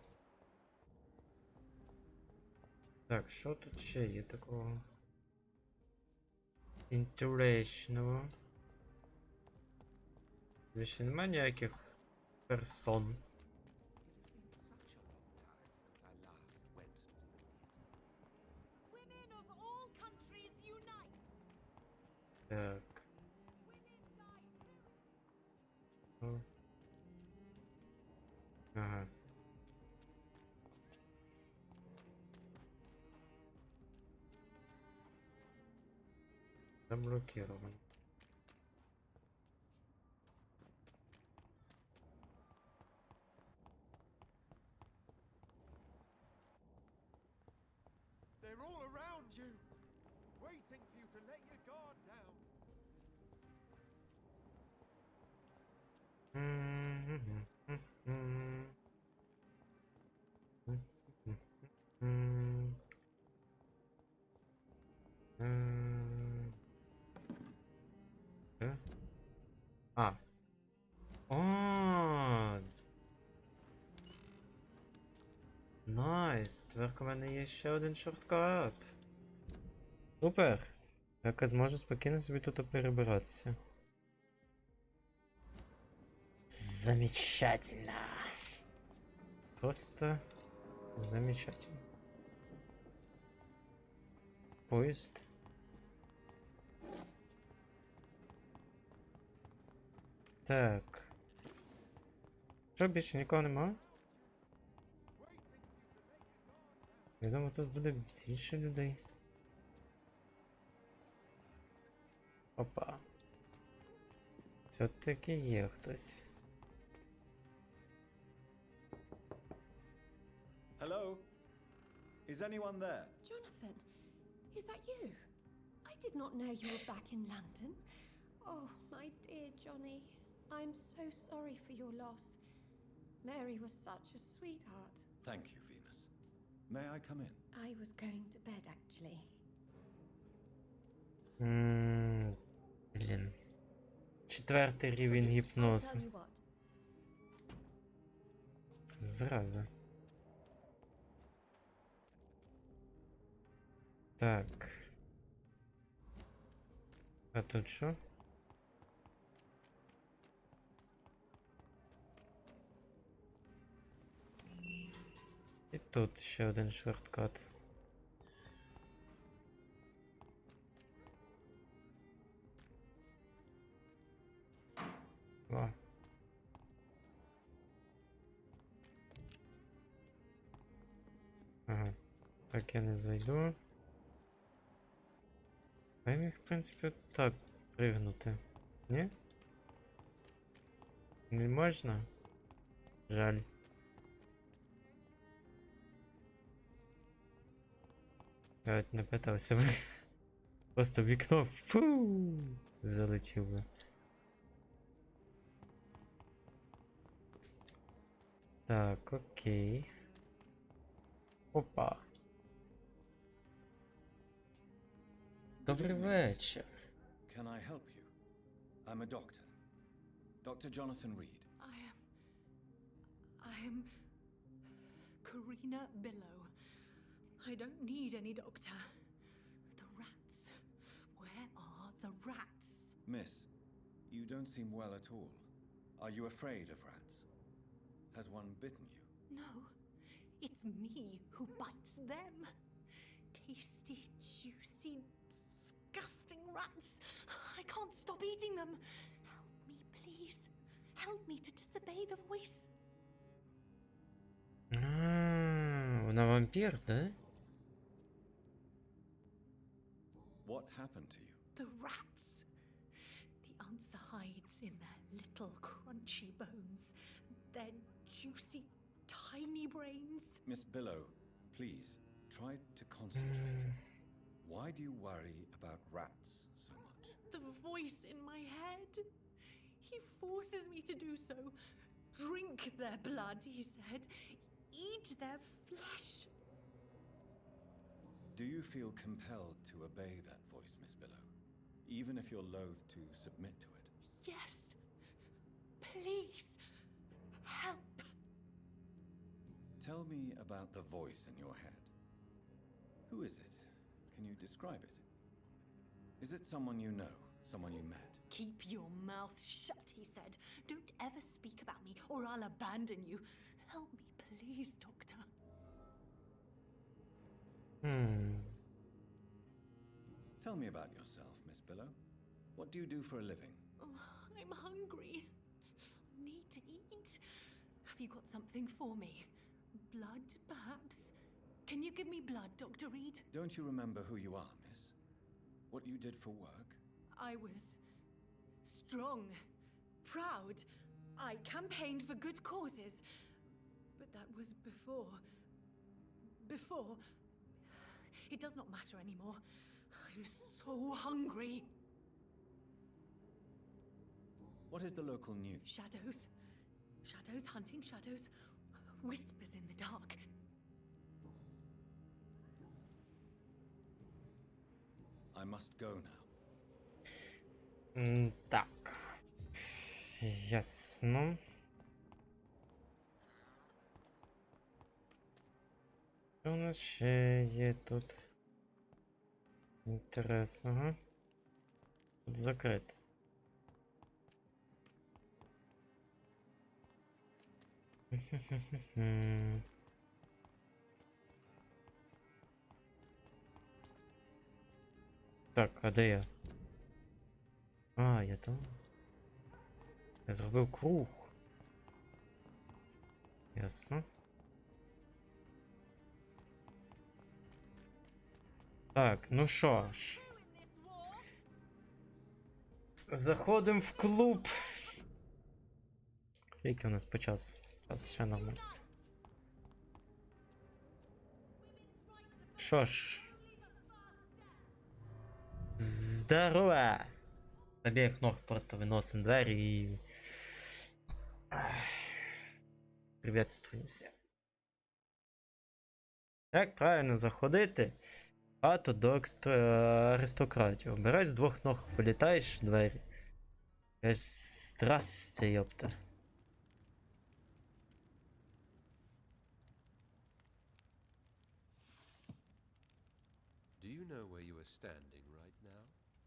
Так, що тут ще є такого інтересного? Більше нема ніяких персон. Women of all countries unite! Так. Women die too! Ну, Заблокировано. They're all around you, waiting for you to let your guard down. А. О. Найс. Тепер у мене є ще один шорткат. Супер. Я зможу спокійно собі тут перебиратися. Замечательно. Просто замечательно. Поїзд. Так. Що, більше нікого нема? Я думаю, тут буде більше людей. Опа. Все-таки є хтось. Hello? Is anyone there? Jonathan, is that you? I did not know you were back in London. Oh, my dear Johnny, I'm so sorry for your loss. Mary was such a sweetheart. Thank you, Venus. May I come in? I was going to bed, actually. Блін. 4-й рівень I'll гіпнозу. tell you what. Зразу. Так. А тут що? І тут ще один шорткат. О. Ага. Так я не зайду. А я міг, в принципі, так пригнути. Ні? Не можна? Жаль. Я навіть не питався би. Просто в вікно фу залетів би. Так, окей. Опа. Добрий вечір. Can I help you? I'm a doctor. Dr. Jonathan Reed. I am Karina Billow. I don't need any doctor. The rats. Where are the rats? Miss, you don't seem well at all. Are you afraid of rats? Has one bitten you? No, it's me who bites them. Tasty, juicy, disgusting rats. I can't stop eating them. Help me, please. Help me to disobey the voice. Вона вампір, да? What happened to you? The rats. The answer hides in their little crunchy bones. Their juicy, tiny brains. Miss Billow, please, try to concentrate. Why do you worry about rats so much? The voice in my head. He forces me to do so. Drink their blood, he said. Eat their flesh. Do you feel compelled to obey that voice, Miss Billow? Even if you're loath to submit to it? Yes. Please. Help. Tell me about the voice in your head. Who is it? Can you describe it? Is it someone you know? Someone you met? Keep your mouth shut, he said. Don't ever speak about me or I'll abandon you. Help me, please, doctor. Tell me about yourself, Miss Billow. What do you do for a living? Oh, I'm hungry. Need to eat. Have you got something for me? Blood, perhaps? Can you give me blood, Dr. Reed? Don't you remember who you are, miss? What you did for work? I was strong, proud. I campaigned for good causes. But that was before. Before. It does not matter anymore. I'm so hungry. What is the local news? Shadows. Shadows hunting shadows. Whispers in the dark. I must go now. Так. Ясно. Що у нас ще є тут інтересного? Тут закрито. Так, а де я? А, я там. Я зробив круг. Ясно. Так, ну що ж. Заходимо в клуб. Скільки у нас по часу? Час ще нормально. Що ж. Здорово! З обох ног просто виносимо двері і... Приветствуємося. Як правильно заходити? Хату до аристократів. Обирай з двох ног, вилітаєш в двері. Кажеш, здрасте, йопта. Do you know where you are standing right now?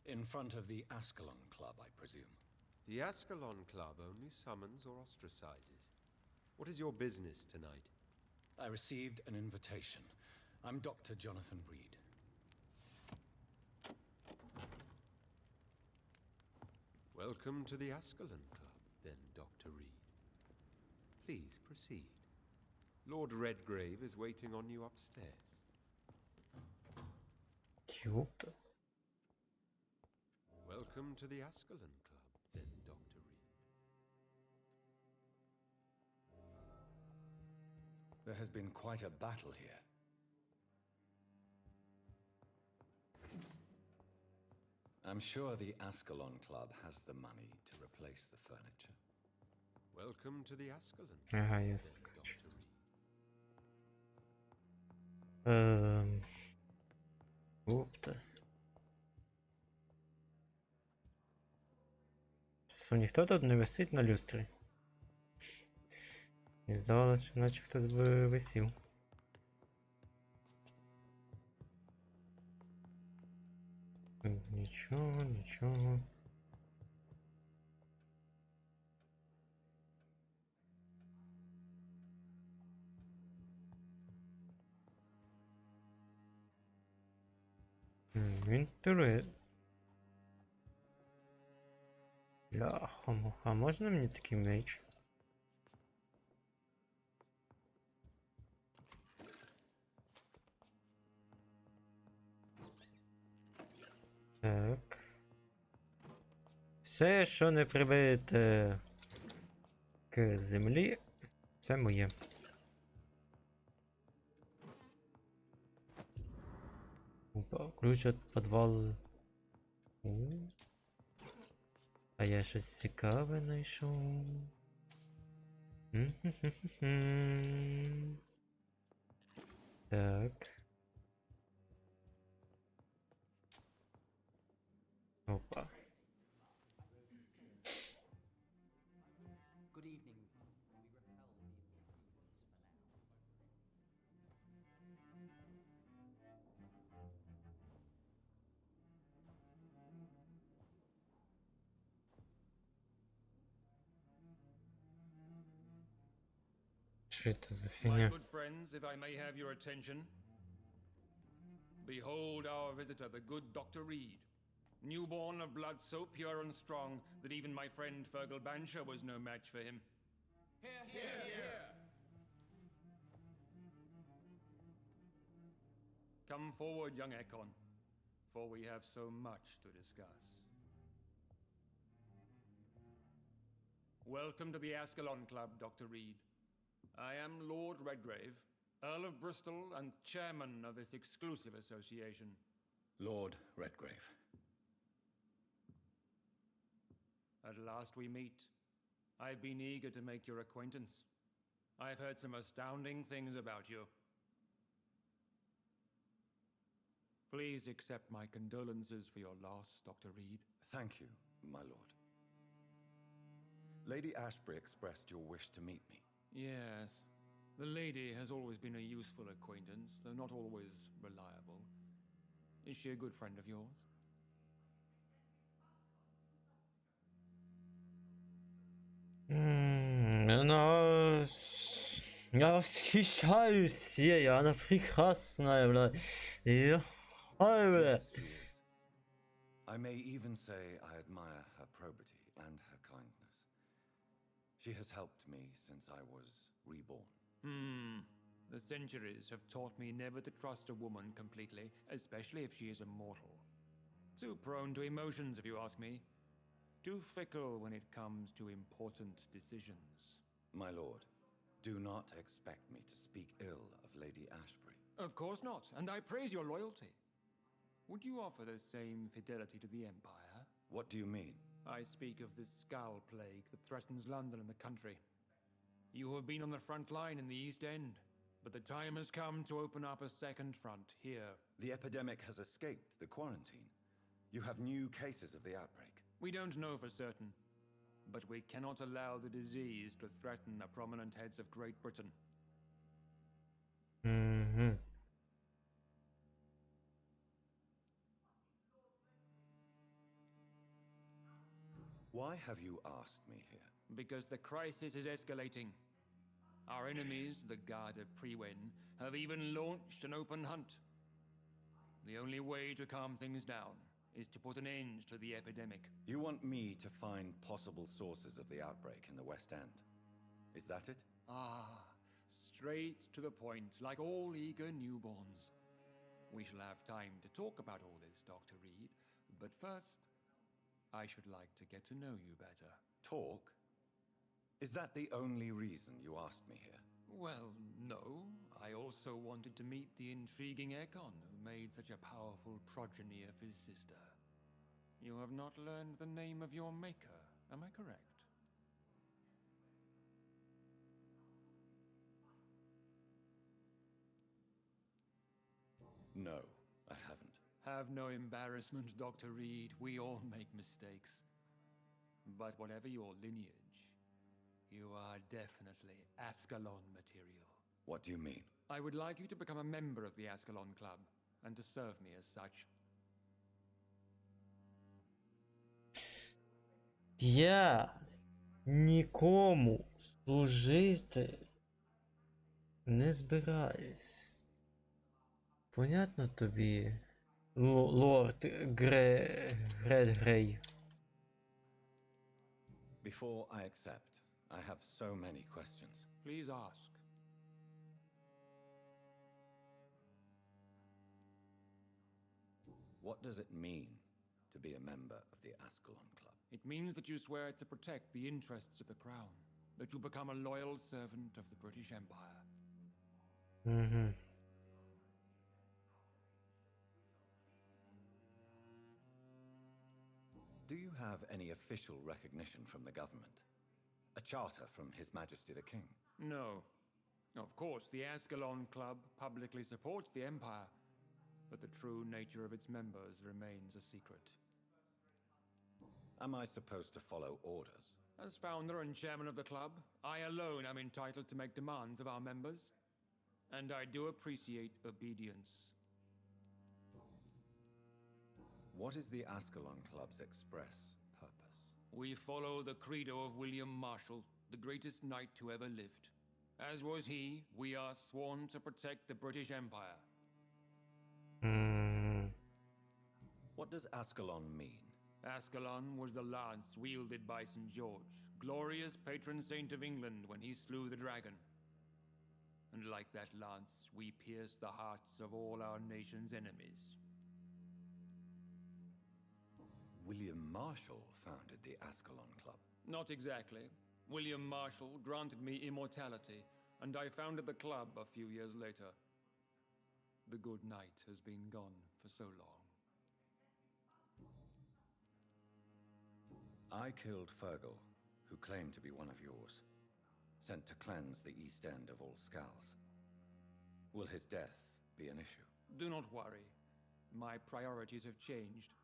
In front of the Askalon Club, I presume. The Askalon Club only summons or ostracizes. What is your business tonight? I received an invitation. I'm Dr. Jonathan Reed. Welcome to the Askalon Club, then, Dr. Reed. Please proceed. Lord Redgreiv is waiting on you upstairs. Ёпта. Welcome to the Askalon Club, then, Dr. Reed. There has been quite a battle here. I'm sure the Askalon Club has the money to replace the furniture. Welcome to the Askalon Club, Ага, then, ясно, короче. Dr. Reed. Ёпта. Часом ніхто тут не висить на люстрі. Мені здавалося, що наче хтось би висів. Нічого, нічого. Інтересно. Бляха-муха, можна мені такий меч? Так. Все, що не прибите к землі, це моє. Опа, ключ від підвалу. А я щось цікаве знайшов. Так. Опа. Good evening. We repel the intrudes Що це за My фігня? good friends, if I may have your attention, behold our visitor, the good Dr. Reed, newborn of blood so pure and strong that even my friend Fergal Bansher was no match for him. Come forward, young Ekon, for we have so much to discuss. Welcome to the Askalon Club, Dr. Reed. I am Lord Redgreive, Earl of Bristol and chairman of this exclusive association. Lord Redgrave. At last we meet. I've been eager to make your acquaintance. I've heard some astounding things about you. Please accept my condolences for your loss, Dr. Reed. Thank you, my lord. Lady Ashbury expressed your wish to meet me. Yes. The lady has always been a useful acquaintance, though not always reliable. Is she a good friend of yours? Ну, я восхищаюсь ей, она прекрасная, бля. Ой, бля. Yes, she is. I may even say I admire her probity and her kindness. She has helped me since I was reborn. The centuries have taught me never to trust a woman completely, especially if she is immortal. Too prone to emotions, if you ask me. Too fickle when it comes to important decisions. My lord, do not expect me to speak ill of Lady Ashbury. Of course not, and I praise your loyalty. Would you offer the same fidelity to the Empire? What do you mean? I speak of the Skull Plague that threatens London and the country. You have been on the front line in the East End, but the time has come to open up a second front here. The epidemic has escaped the quarantine. You have new cases of the outbreak. We don't know for certain, but we cannot allow the disease to threaten the prominent heads of Great Britain. Why have you asked me here? Because the crisis is escalating. Our enemies, the Garda Priwen, have even launched an open hunt. The only way to calm things down is to put an end to the epidemic. You want me to find possible sources of the outbreak in the West-End. Is that it? Straight to the point, like all eager newborns. We shall have time to talk about all this, Dr. Reed, but first, I should like to get to know you better. Talk? Is that the only reason you asked me here? Well, no. I also wanted to meet the intriguing Ekon, who made such a powerful progeny of his sister. You have not learned the name of your maker, am I correct? No, I haven't. Have no embarrassment, Dr. Reed. We all make mistakes. But whatever your lineage, you are definitely Ascalon material. What do you mean? I would like you to become a member of the Ascalon Club, and to serve me as such. Я нікому служити не збираюсь. Понятно тобі, лорд Редгрейв? Before I accept, I have so many questions. Please ask. What does it mean to be a member of the Ascalon Club? It means that you swear to protect the interests of the Crown, that you become a loyal servant of the British Empire. Do you have any official recognition from the government? A charter from His Majesty the King? No. Of course, the Ascalon Club publicly supports the Empire, but the true nature of its members remains a secret. Am I supposed to follow orders? As founder and chairman of the club, I alone am entitled to make demands of our members, and I do appreciate obedience. What is the Ascalon Club's express purpose? We follow the credo of William Marshall, the greatest knight who ever lived. As was he, we are sworn to protect the British Empire. What does Ascalon mean? Ascalon was the lance wielded by St. George, glorious patron saint of England when he slew the dragon. And like that lance, we pierce the hearts of all our nation's enemies. William Marshall founded the Ascalon Club. Not exactly. William Marshall granted me immortality, and I founded the club a few years later. The good knight has been gone for so long. I killed Fergal, who claimed to be one of yours, sent to cleanse the East End of all skulls. Will his death be an issue? Do not worry. My priorities have changed.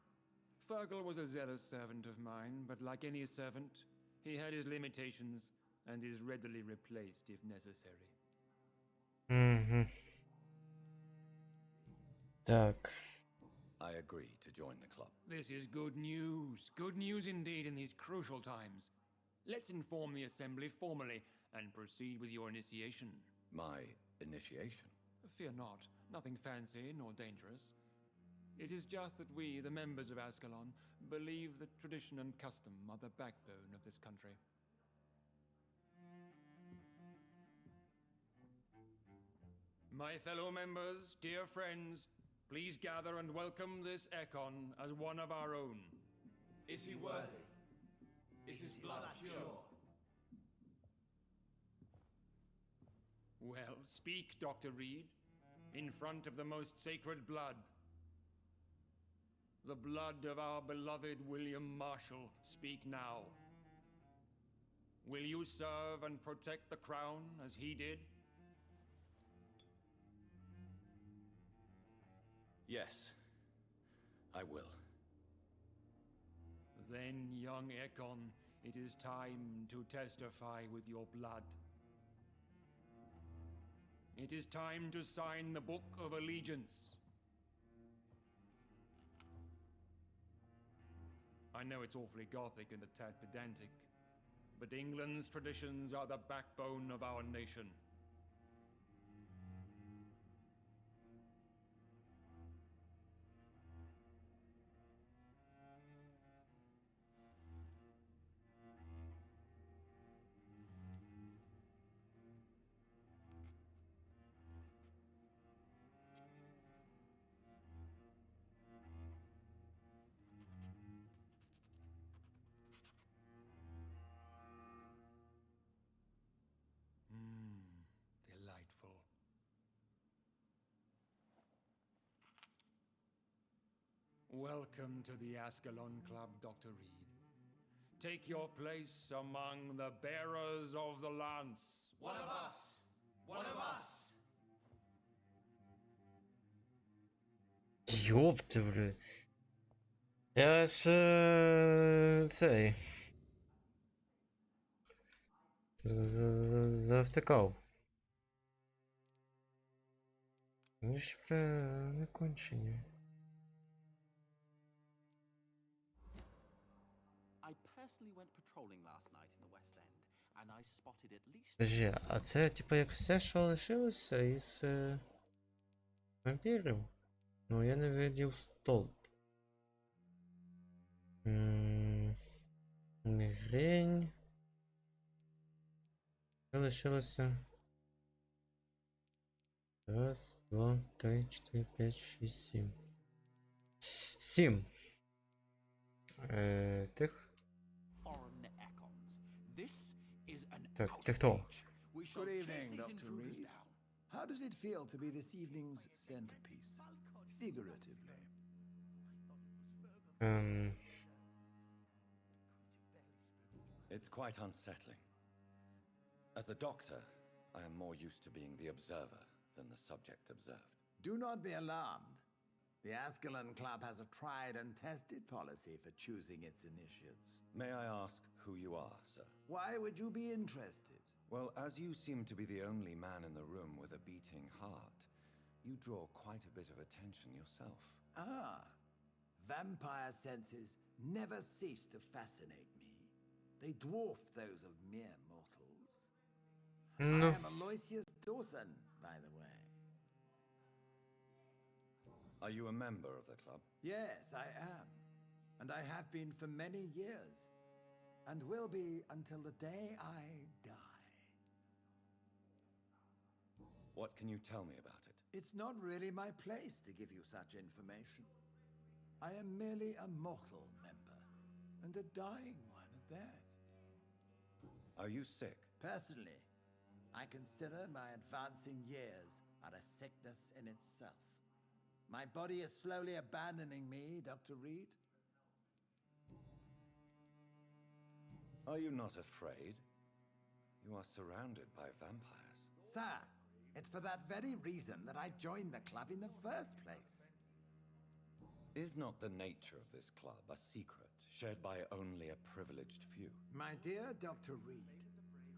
Fergal was a zealous servant of mine, but like any servant, he had his limitations and is readily replaced if necessary. Так. I agree to join the club. This is good news. Good news indeed in these crucial times. Let's inform the assembly formally and proceed with your initiation. My initiation? Fear not. Nothing fancy nor dangerous. It is just that we, the members of Ascalon, believe that tradition and custom are the backbone of this country. My fellow members, dear friends, please gather and welcome this Ekon as one of our own. Is he worthy? Is his blood pure? Well, speak, Dr. Reed, in front of the most sacred blood. The blood of our beloved William Marshall, speak now. Will you serve and protect the crown as he did? Yes, I will. Then, young Ekon, it is time to testify with your blood. It is time to sign the Book of Allegiance. I know it's awfully gothic and a tad pedantic, but England's traditions are the backbone of our nation. Delightful. Welcome to the Ascalon Club, Dr. Reed. Take your place among the bearers of the lance. One of us! One of us! Ёпта, бля. Я ж цей. Завтикав. Вони ж не кончені. I personally went patrolling last night in the West-End, and I spotted at least... Подожди, а це типа як все, що лишилося із вампірів? Ну, я не видів столб. Мігрень. Що лишилося? Раз, два, три, чотири, п'ять, шість, сім. Сім. Тих. Foreign Ekons. This is an Так, ти хто? We shall Good chase evening, these Dr. intruders Reed. down. How does it feel to be this evening's centerpiece? Figuratively. It's quite unsettling. As a doctor, I am more used to being the observer than the subject observed. Do not be alarmed. The Askalon Club has a tried and tested policy for choosing its initiates. May I ask who you are, sir? Why would you be interested? Well, as you seem to be the only man in the room with a beating heart, you draw quite a bit of attention yourself. Ah, vampire senses never cease to fascinate me. They dwarf those of mere mortals. No. I am Aloysius Dawson, by the way. Are you a member of the club? Yes, I am. And I have been for many years. And will be until the day I die. What can you tell me about it? It's not really my place to give you such information. I am merely a mortal member, and a dying one at that. Are you sick? Personally, I consider my advancing years are a sickness in itself. My body is slowly abandoning me, Dr. Reed. Are you not afraid? You are surrounded by vampires. Sir, it's for that very reason that I joined the club in the first place. Is not the nature of this club a secret shared by only a privileged few? My dear Dr. Reed,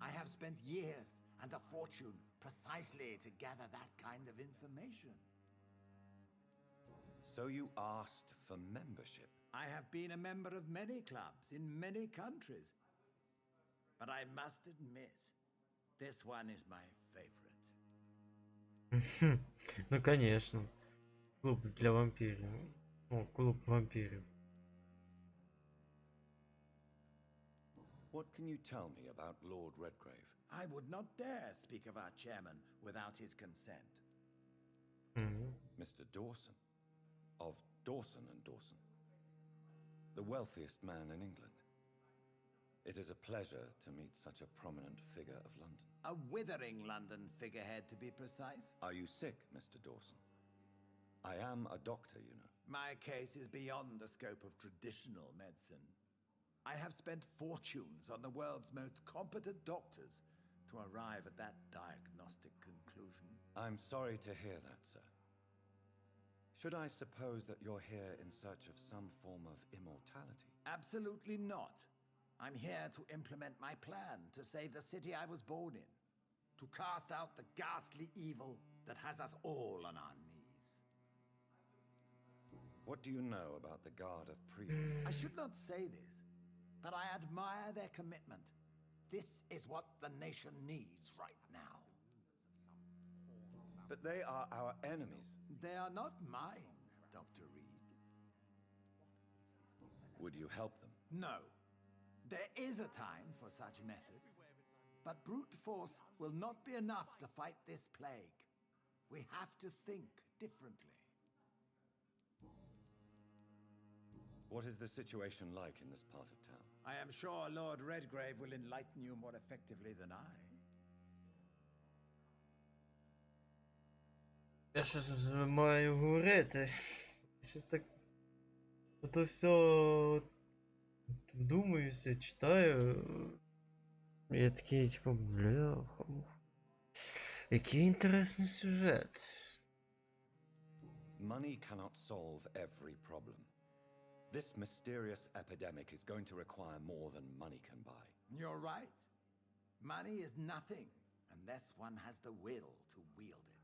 I have spent years and a fortune precisely to gather that kind of information. So you asked for membership? I have been a member of many clubs in many countries. But I must admit, this one is my favorite. Ну, конечно. Клуб для вампиров. О, клуб вампиров. What can you tell me about Lord Редгрейв? I would not dare speak of our chairman without his consent. Mr. Dawson, of Dawson and Dawson, the wealthiest man in England. It is a pleasure to meet such a prominent figure of London. A withering London figurehead, to be precise. Are you sick, Mr. Dawson? I am a doctor, you know. My case is beyond the scope of traditional medicine. I have spent fortunes on the world's most competent doctors to arrive at that diagnostic conclusion. I'm sorry to hear that, sir. Should I suppose that you're here in search of some form of immortality? Absolutely not. I'm here to implement my plan to save the city I was born in, to cast out the ghastly evil that has us all on our knees. What do you know about the Guard of Priest? I should not say this, but I admire their commitment. This is what the nation needs right now. But they are our enemies. They are not mine, Dr. Reed. Would you help them? No. There is a time for such methods, but brute force will not be enough to fight this plague. We have to think differently. What is the situation like in this part of town? I am sure Lord Redgrave will enlighten you more effectively than I. Я щось маю говорити. Щось так. Ото все вдумуюся, читаю. Я такий, типу, бляха. Який інтересний сюжет. Money cannot solve every problem. This mysterious epidemic is going to require more than money can buy. You're right. Money is nothing unless one has the will to wield it.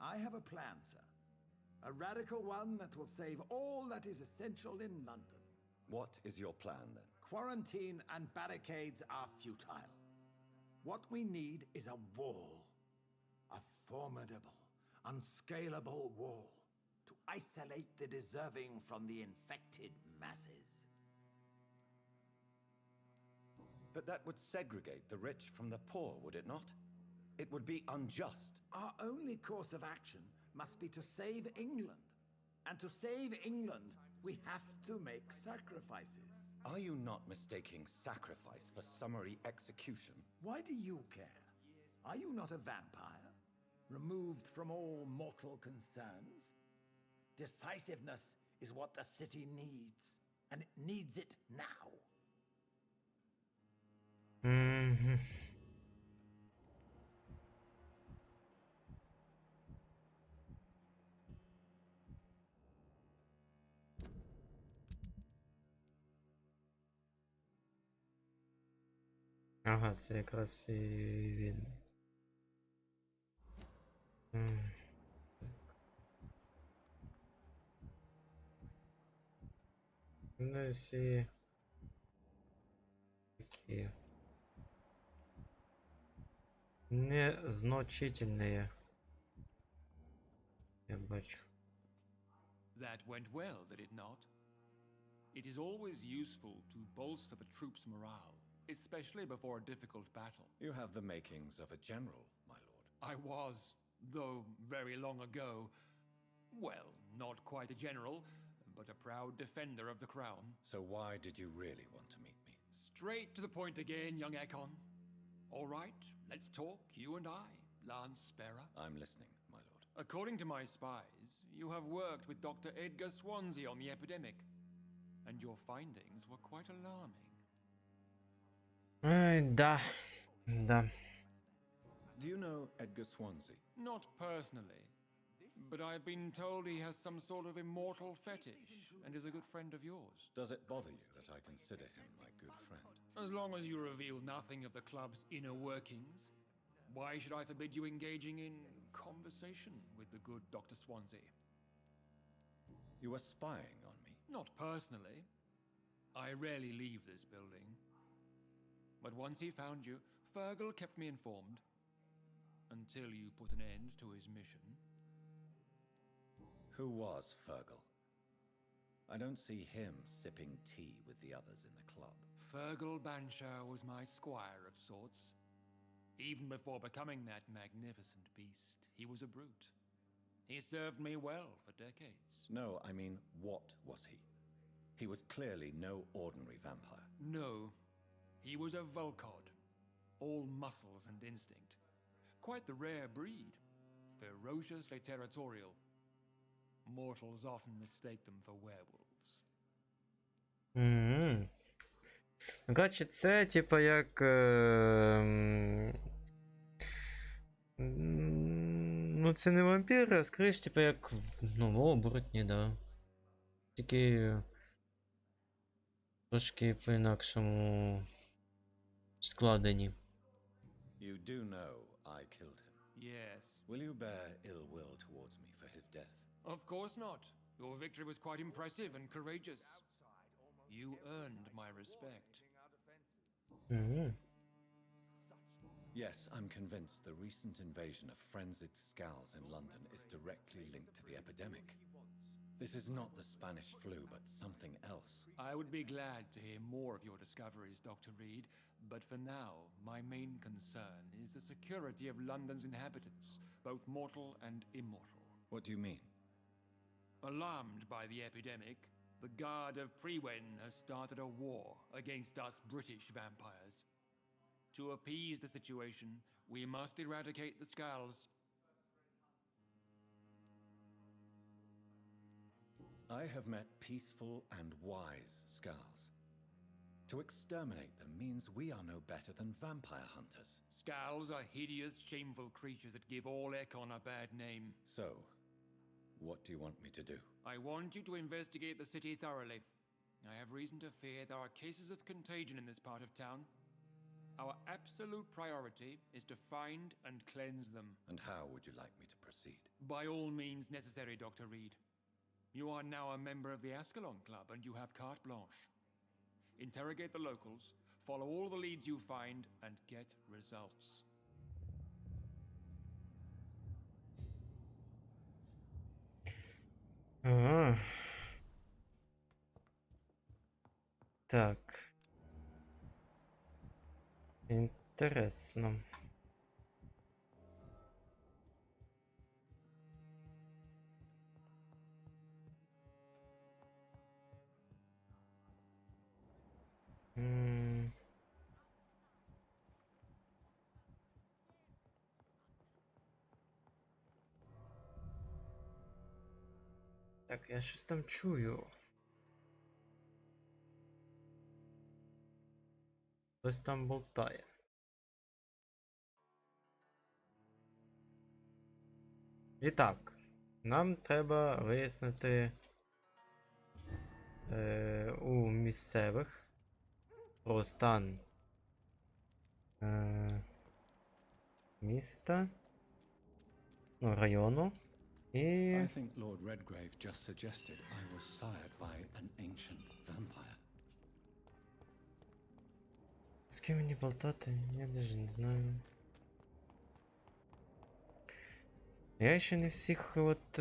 I have a plan, sir. A radical one that will save all that is essential in London. What is your plan, then? Quarantine and barricades are futile. What we need is a wall. A formidable, unscalable wall to isolate the deserving from the infected masses. But that would segregate the rich from the poor, would it not? It would be unjust. Our only course of action must be to save England. And to save England, we have to make sacrifices. Are you not mistaking sacrifice for summary execution? Why do you care? Are you not a vampire, removed from all mortal concerns? Decisiveness is what the city needs, and it needs it now. Ага, це якраз і він. Ну, всі такі незначительні. Я бачу. That went well, did it not? It is always useful to bolster the troops' morale, especially before a difficult battle. You have the makings of a general, my lord. I was, though very long ago, well, not quite a general, but a proud defender of the crown. So why did you really want to meet me? Straight to the point again, young Ekon. All right, let's talk, you and I, Lance Sparrow. I'm listening, my lord. According to my spies, you have worked with Dr. Edgar Swansea on the epidemic, and your findings were quite alarming. Да. Да. Do you know Edgar Swansea? Not personally, but I've been told he has some sort of immortal fetish and is a good friend of yours. Does it bother you that I consider him my good friend? As long as you reveal nothing of the club's inner workings, why should I forbid you engaging in conversation with the good Dr. Swansea? You were spying on me? Not personally. I rarely leave this building. But once he found you, Fergal kept me informed. Until you put an end to his mission. Who was Fergal? I don't see him sipping tea with the others in the club. Fergal Banshire was my squire of sorts. Even before becoming that magnificent beast, he was a brute. He served me well for decades. No, I mean, what was he? He was clearly no ordinary vampire. No, he was a Volcod, all muscles and instinct. Quite the rare breed, ferociously territorial. Mortals often mistake them for werewolves. Коротше, це типа як. Ну, це не вампір, а скоріш, типа як. Ну, оборотні, да. Тільки. Трошки по-інакшому складені. You do know I killed him. Yes. Will you bear ill will towards me for his death? Of course not. Your victory was quite impressive and courageous. You earned my respect. Yes, I'm convinced the recent invasion of frenzied scowls in London is directly linked to the epidemic. This is not the Spanish flu, but something else. I would be glad to hear more of your discoveries, Dr. Reed, but for now, my main concern is the security of London's inhabitants, both mortal and immortal. What do you mean? Alarmed by the epidemic, the Guard of Prewen has started a war against us British vampires. To appease the situation, we must eradicate the Skulls. I have met peaceful and wise Skulls. To exterminate them means we are no better than vampire hunters. Skulls are hideous, shameful creatures that give all Ekon a bad name. So, what do you want me to do? I want you to investigate the city thoroughly. I have reason to fear there are cases of contagion in this part of town. Our absolute priority is to find and cleanse them. And how would you like me to proceed? By all means necessary, Dr. Reed. You are now a member of the Askalon Club and you have carte blanche. Interrogate the locals, follow all the leads you find, and get results. Ага. Так. Інтересно. Так, я щось там чую. Хтось там болтає. І так, нам треба вияснити у місцевих про стан міста, ну, району. I think Lord Redgrave just suggested I was sired by an ancient vampire. З ким мені болтати? Я навіть не знаю. Я ще не всіх от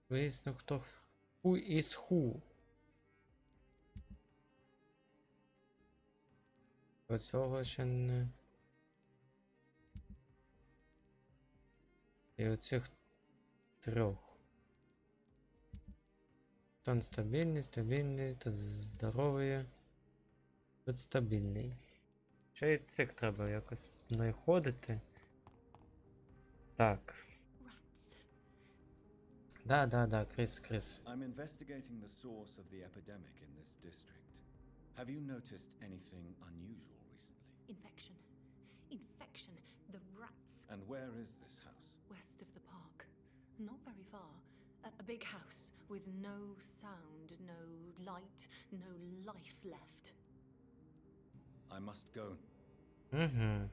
вияснив, хто who is who. Оцього ще не. І оцих трьох. Тон стабільний, стабільний, тут здоровий, тут стабільний. Ще й цих треба якось знаходити. Так. Да, Крис. I'm investigating the source of the epidemic in this district. Have you noticed anything unusual recently? Infection. Infection. The rats. And where is this house? West of the park. Not very far. A big house with no sound, no light, no life left. I must go. Угу.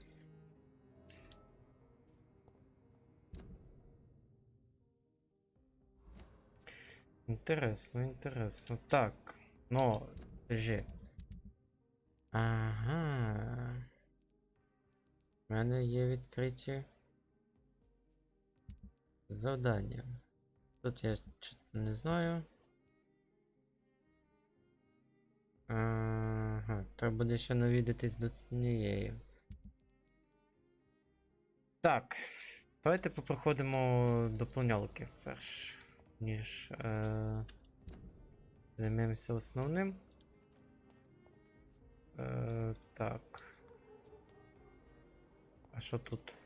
Інтересно. Так, ну, подожди. Ага. У мене є відкриті завдання. Тут я не знаю. Ага, треба буде ще навідатись до цієї. Так, давайте попроходимо доповнялки перш ніж займемося основним. Так. А що тут?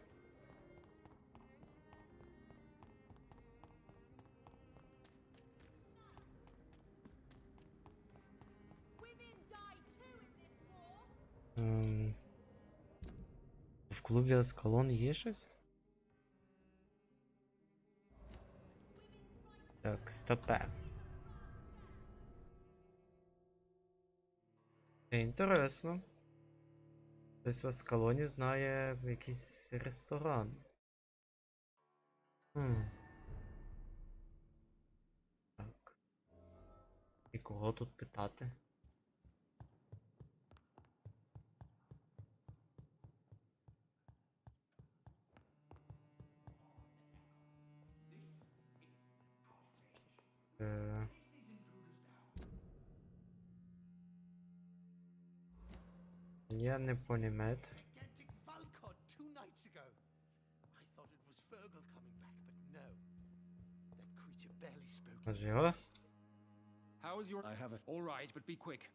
В клубі Аскалон є щось? Так, стопе. Інтересно. Хтось в Аскалоні знає якийсь ресторан. Так. І кого тут питати? Я не понімет. Може його? How's your... I have a... All right, but be quick.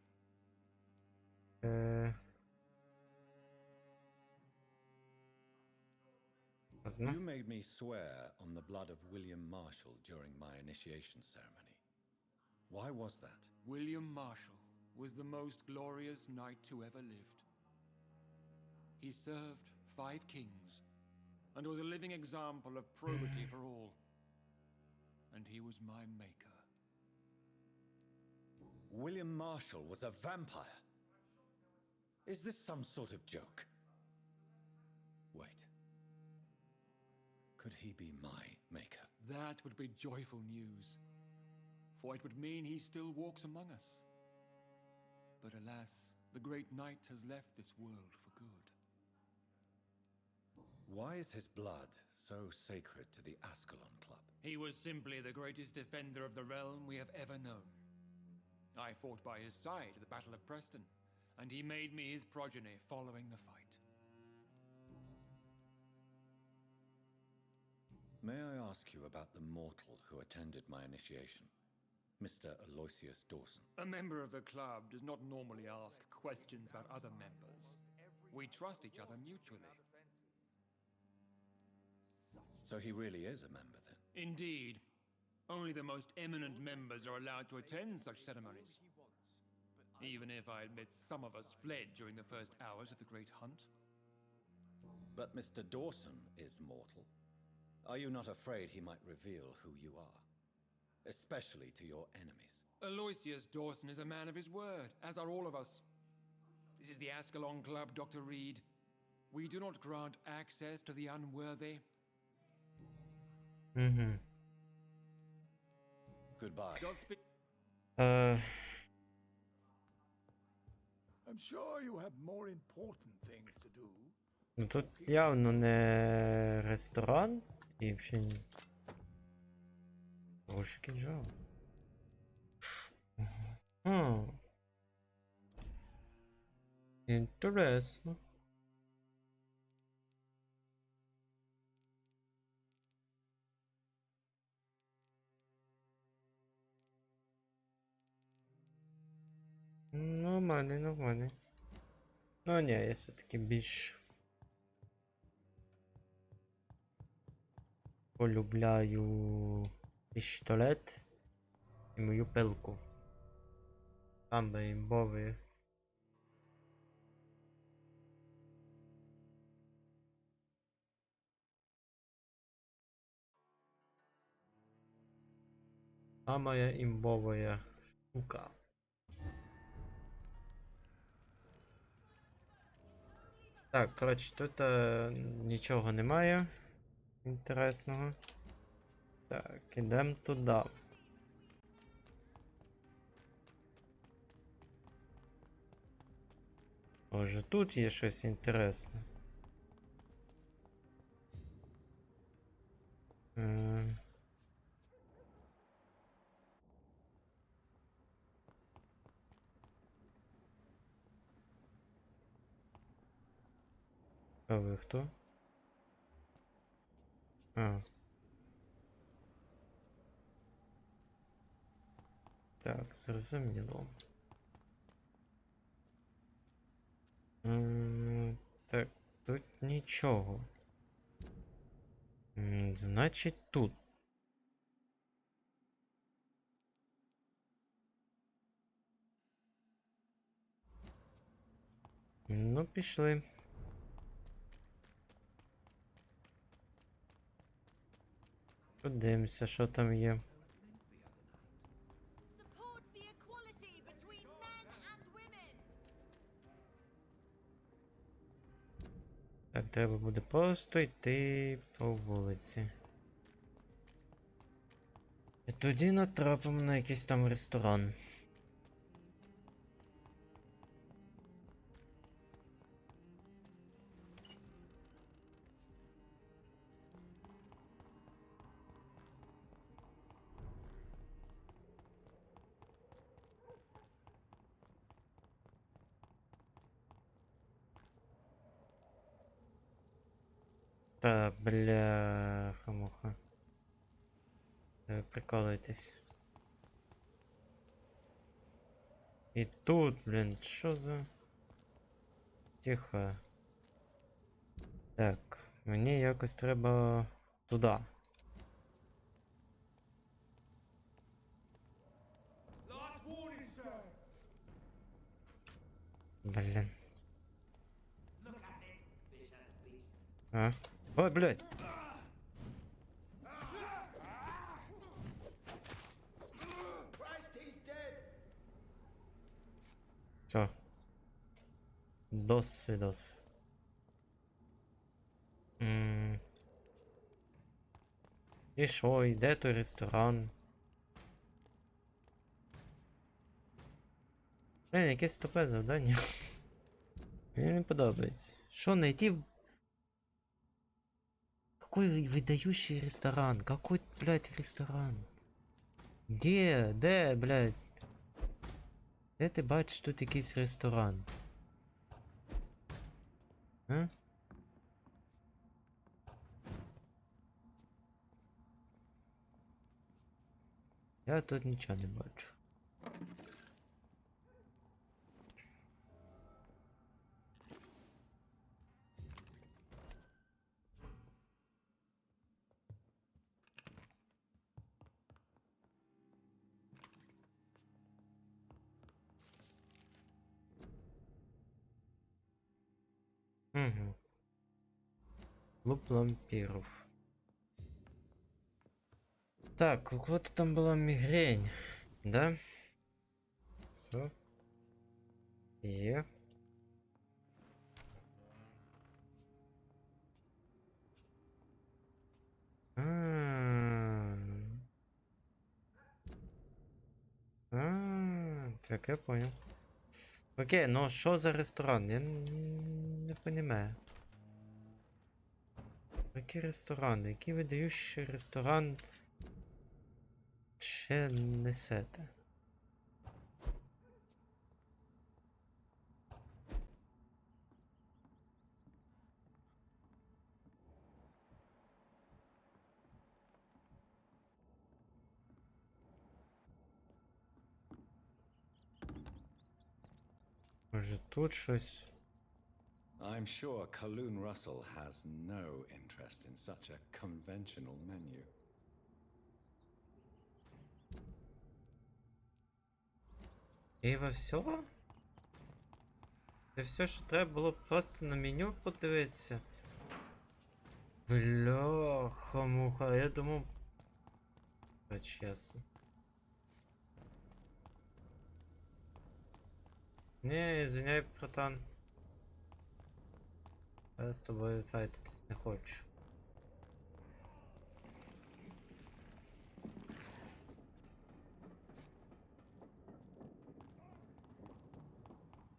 Ладно. You made me swear on the blood of William Marshall during my initiation ceremony. Why was that? William Marshall was the most glorious knight who ever lived. He served 5 kings and was a living example of probity for all. And he was my maker. William Marshall was a vampire? Is this some sort of joke? Wait. Could he be my maker? That would be joyful news, for it would mean he still walks among us. But alas, the great knight has left this world for good. Why is his blood so sacred to the Ascalon Club? He was simply the greatest defender of the realm we have ever known. I fought by his side at the Battle of Preston, and he made me his progeny following the fight. May I ask you about the mortal who attended my initiation? Mr. Aloysius Dawson. A member of the club does not normally ask questions about other members. We trust each other mutually. So he really is a member, then? Indeed. Only the most eminent members are allowed to attend such ceremonies. Even if I admit some of us fled during the first hours of the Great Hunt. But Mr. Dawson is mortal. Are you not afraid he might reveal who you are? Especially to your enemies. Aloysius Dawson is a man of his word, as are all of us. This is the Ascalon Club, Dr. Reed. We do not grant access to the unworthy. Goodbye. Don't speak. I'm sure you have more important things to do. Ну тут явно не ресторан і взагалі. Хороший кінжал. Інтересно. нормальний, нормальний. Ну ні, я все-таки більш полюбляю пістолет і мою пилку. Там би імбовий. Самая імбовая штука. Так, коротше, тут нічого немає інтересного. Так, ідемо туди. Може тут є щось інтересне? А ви хто? А. Так, зрозуміло. Так, тут нічого. Значить тут. Ну, пішли. Подивимося, що там є. Так, треба буде просто йти по вулиці. І тоді натрапимо на якийсь там ресторан. Та, бляха-муха. Ви прикалуєтесь. І тут, блін, що за... Тихо. Так, мені якось треба туди. Блін. А? Ой, блядь! Все. Дос-свідос. І що, йде той ресторан? Блін, якесь тупе завдання. Мені не подобається. Що, найти... Какой выдающий ресторан? Какой, блядь, ресторан? Де, блядь? Де ти бачиш тут якийсь ресторан? А? Я тут нічого не бачу. Угу. Клуб вампиров. Так, у кого-то там была мигрень, да? Все. Е. Так, я понял. Окей, но что за ресторан? Я не понимаю. Який ресторан? Який видаючий ресторан ще несете? Може тут щось. I'm sure Kaloon Russell has no interest in such a conventional menu. І во всього? Це все, що треба було просто на меню подивитися. Бляха-муха, я думав... Чесно. Не, извиняй, братан. Я з тобою файтитись не хочу.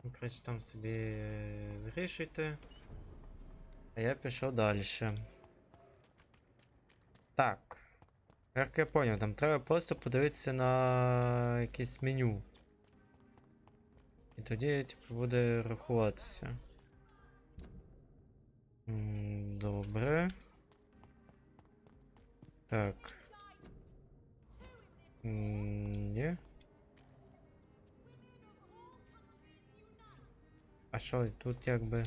Ну, коротше, там собі вирішуйте. А я пішов далі. Так. Як я поняв, там треба просто подивитися на якесь меню. І тоді, типу, буде рахуватися. Добре. Так. Ні. А що, тут якби...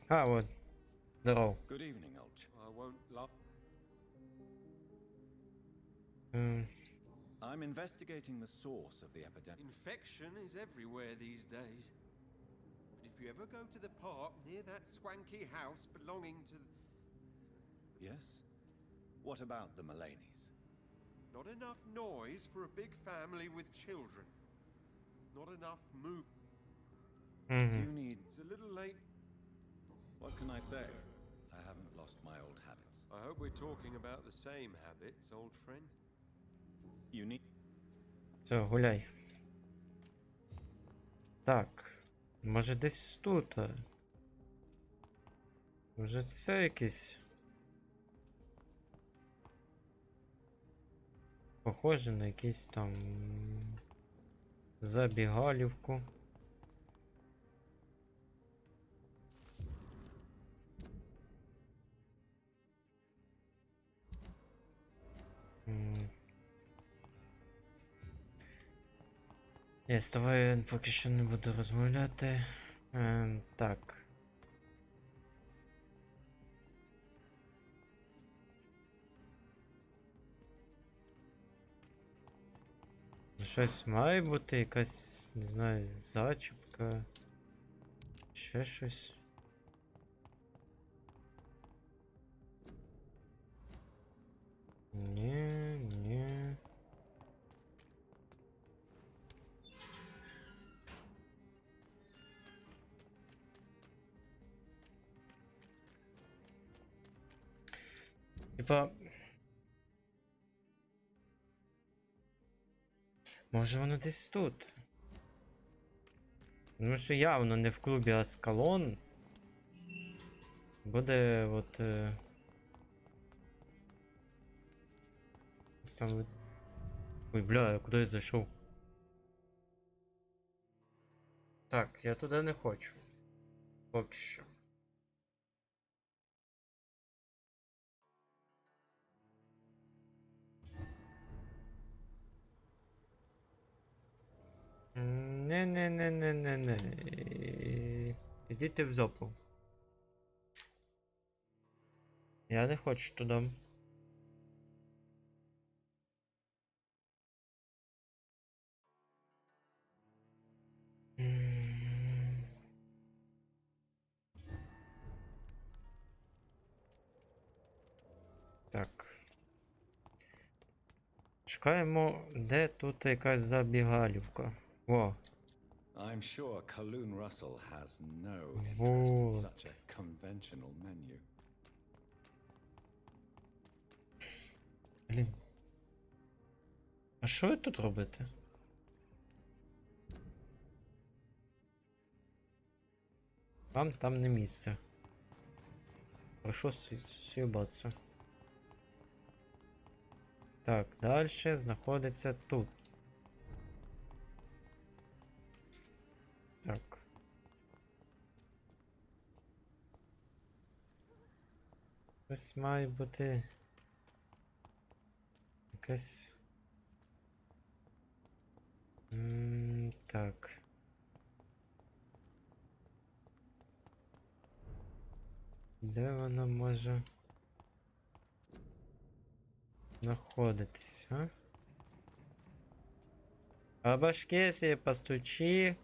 А, вот. Здорово. Good evening, old chap. I won't lie. I'm investigating the source of the epidemic. Infection is everywhere these days. But if you ever go to the park near that swanky house belonging to... Yes? What about the Mullaneys? Not enough noise for a big family with children. Not enough move. Do you need... It's a little late. What can I say? I haven't lost my old habits. I hope we're talking about the same habits, old friend. You need... Все, гуляй. Так. Може десь тут? Може це якийсь... Похоже на якийсь там... забігалівку. Я з тобою поки що не буду розмовляти. Так. Щось має бути, якась, не знаю, зачіпка. Ще щось. Ні, ні. Типа... Може воно десь тут? Тому що явно не в клубі Аскалон. Буде от... Там... Ой, бля, куди я зайшов? Так, я туди не хочу. Поки що. Не. Ідіть в жопу. Я не хочу туди. Так. Шукаємо, де тут якась забігалівка. О. I'm sure Kaloon Russell has no interest in Вот. such a conventional menu. Блін. А що ви тут робите? Вам там не місце. Прошу съебаться. Так, дальше знаходиться тут. Так. Ось має бути якась Так. Де вона може знаходитись, а? А башке себе постучи.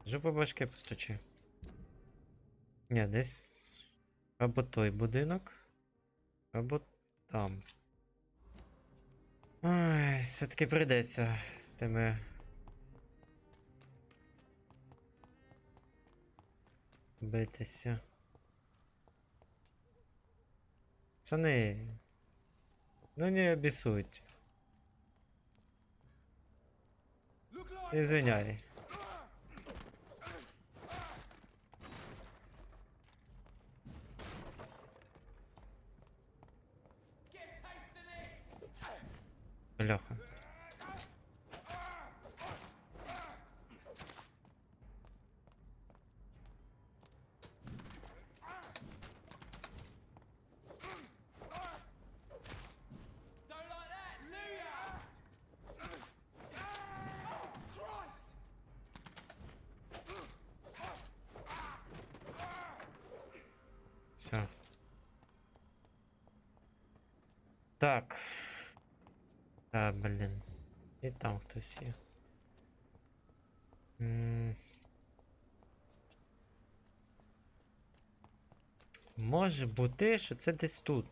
Вже по башке постучи. Ні, десь або той будинок, або там. Ай, все-таки прийдеться з цими битися. Пацани, ну не обісуйте. Извиняй. Бляха. Все. Так. А, блін. І там хтось є. Може бути, що це десь тут.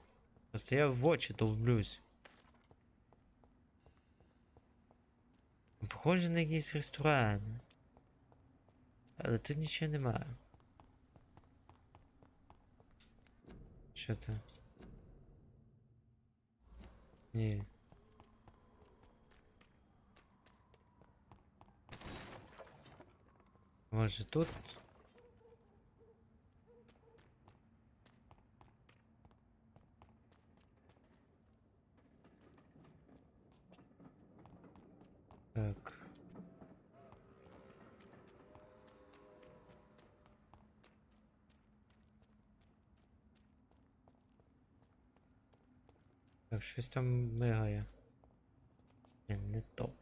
Просто я в очі долблюсь. Похоже на якийсь ресторан. Але тут нічого немає. Що це? Ні. Може тут? Так. Так, щось там мигає. Не то.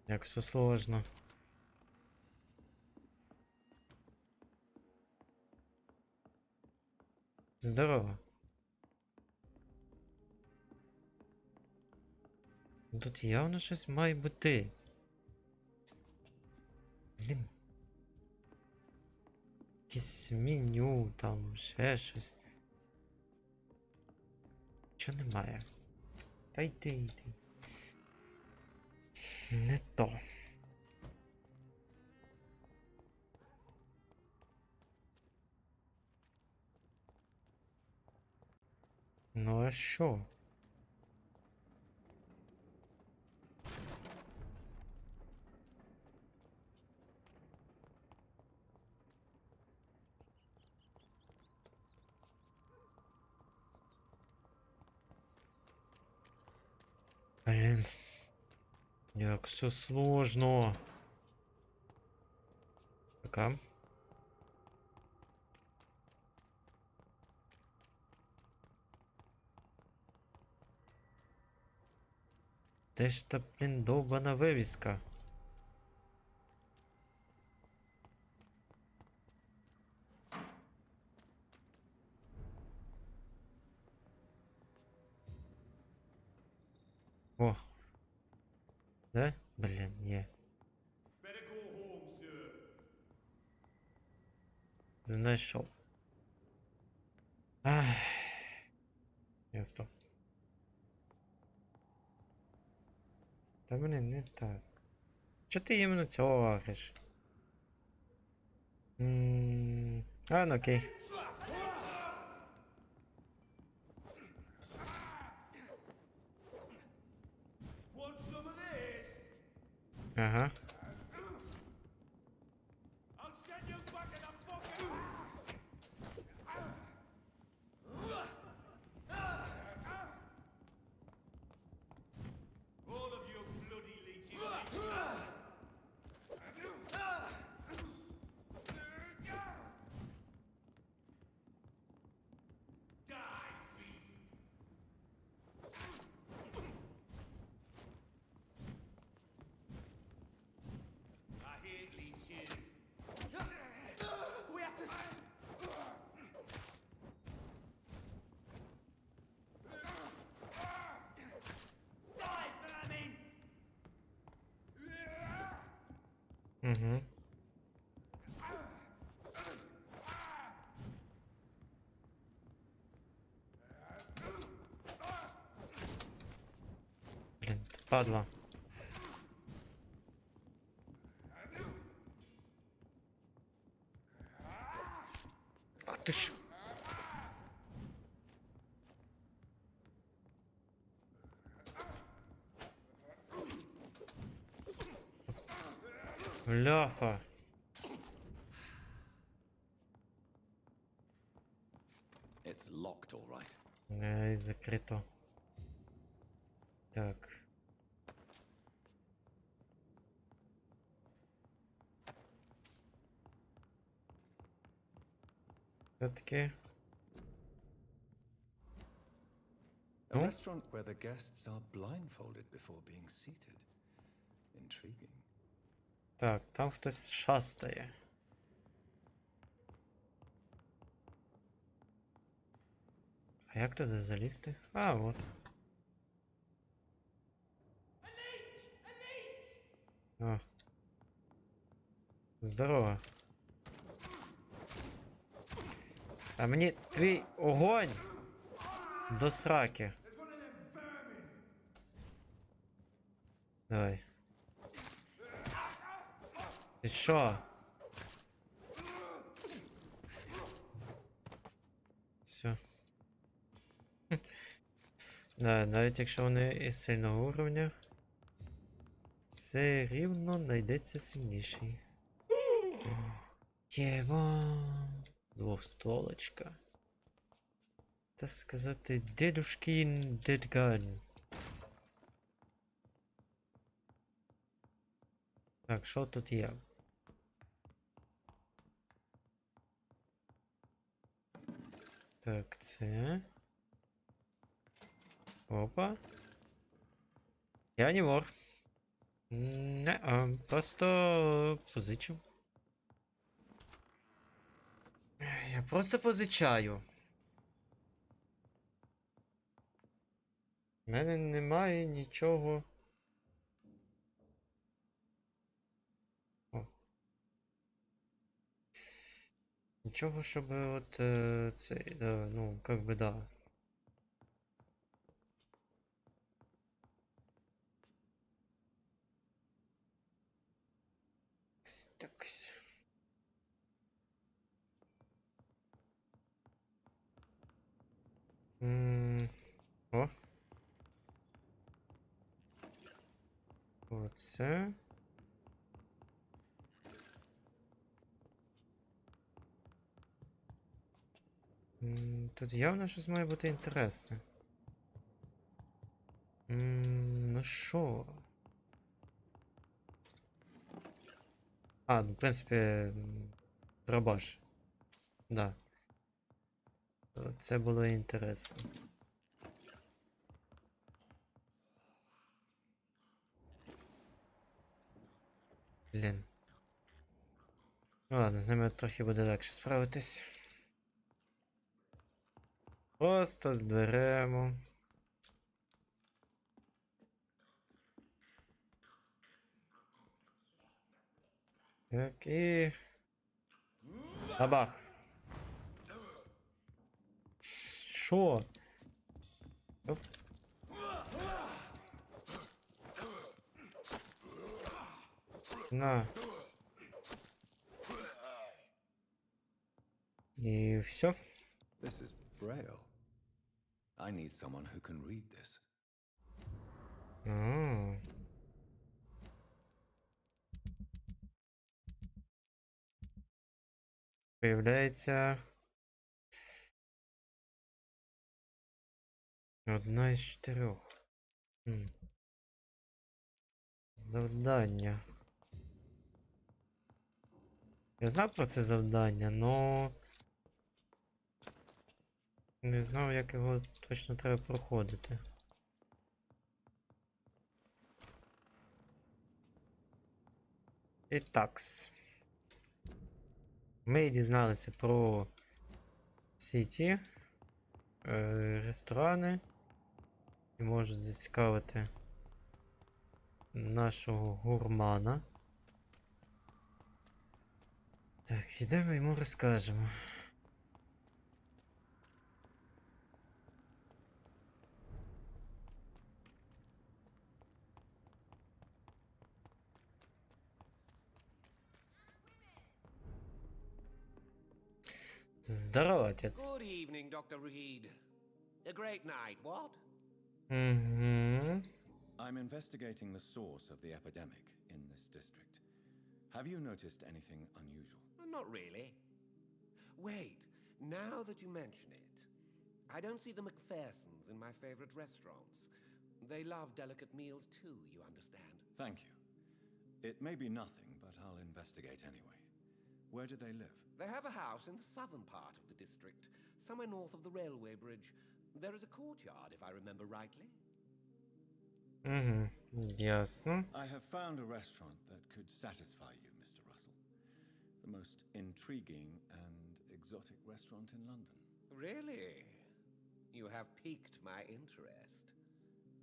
Як все сложно. Здорово. Тут явно щось має бути. Блін. Якесь меню, там ще щось. Чого немає? Та йди. Не то. Ну а що? Блин. Як все сложно. Пока. Де ж та, блін, довбана вивіска? О. Да? Блін, є. Знайшов. Ах. Ясно. Та блін, не так. Чо ти іменно цього агриш? А, ну окей. Ага. Угу. Блін, падла. Ах ти ж. Бляха. It's locked, all right. Ай, закрито. Так. Все-таки. A Oh. restaurant where the guests are blindfolded before being seated. Intriguing. Так, там хтось шастає. А як туди залізти? А, от. О. Здорово. А мені твій огонь до сраки. Давай. Ти що? Все. Да, навіть якщо вони із сильного уровня, все рівно знайдеться сильніший. Єба. Двохстволочка. Так сказати, дедушкін дедган. Так, що тут є? Так, це... Опа. Я не вор. Не, просто позичу. Я просто позичаю. У мене немає нічого. О. Нічого, щоб от цей, да, ну, как би, да. Такс. О. Оце. Тут явно щось має бути інтересне. Ну що? А, ну, в принципі, дробаш. Да. Це було інтересно. Блін. Ну ладно, з ними трохи буде легше справитись. Просто зберемо. Так, і... Бабах. Шо? Оп. На. І все. This is Braille. I need someone who can read this. Появляється одна із 4. Завдання. Я знав про це завдання, но не знав, як його точно треба проходити. І такс. Ми дізналися про всі ті ресторани, які можуть зацікавити нашого гурмана. Так, йдемо йому розкажемо. Здорово, отець. Good evening, Dr. Reed. A great night, what? Угу. I'm investigating the source of the epidemic in this district. Have you noticed anything unusual? Not really. Wait, now that you mention it, I don't see the McPhersons in my favorite restaurants. They love delicate meals too, you understand. Thank you. It may be nothing, but I'll investigate anyway. Where do they live? They have a house in the southern part of the district, somewhere north of the railway bridge. There is a courtyard, if I remember rightly. Угу. Ясно. I have found a restaurant that could satisfy you, Mr. Russell. The most intriguing and exotic restaurant in London. Really? You have piqued my interest.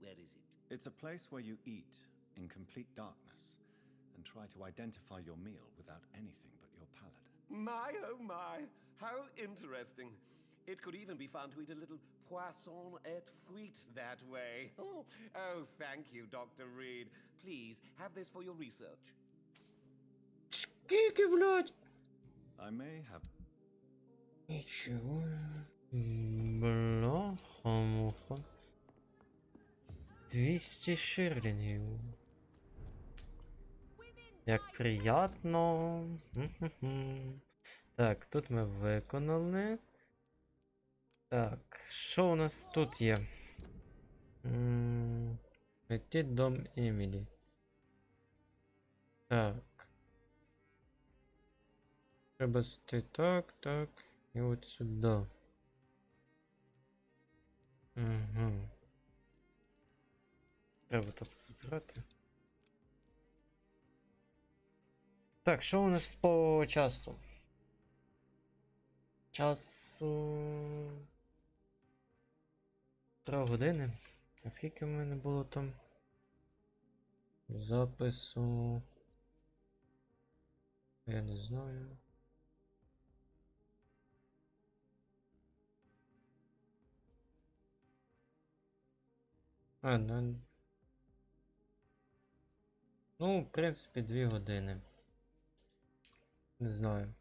Where is it? It's a place where you eat in complete darkness and try to identify your meal without anything but your palate. My, oh my, how interesting. It could even be fun to eat a little poisson et frites that way. Oh, thank you, Dr. Reed. Please, have this for your research. Скільки, блядь? I may have... Нічого. Бляха-муха. 200 шиллингів. Як приятно. Так, тут ми виконали. Так, що у нас тут є? Знайти дом Емілі. Так. Треба зайти так, так. І от сюди. Угу. Треба то позабирати. Так, що у нас по часу? Часу... 3 години. А скільки в мене було там запису? Я не знаю. Ну, в принципі, 2 години. Не знаю.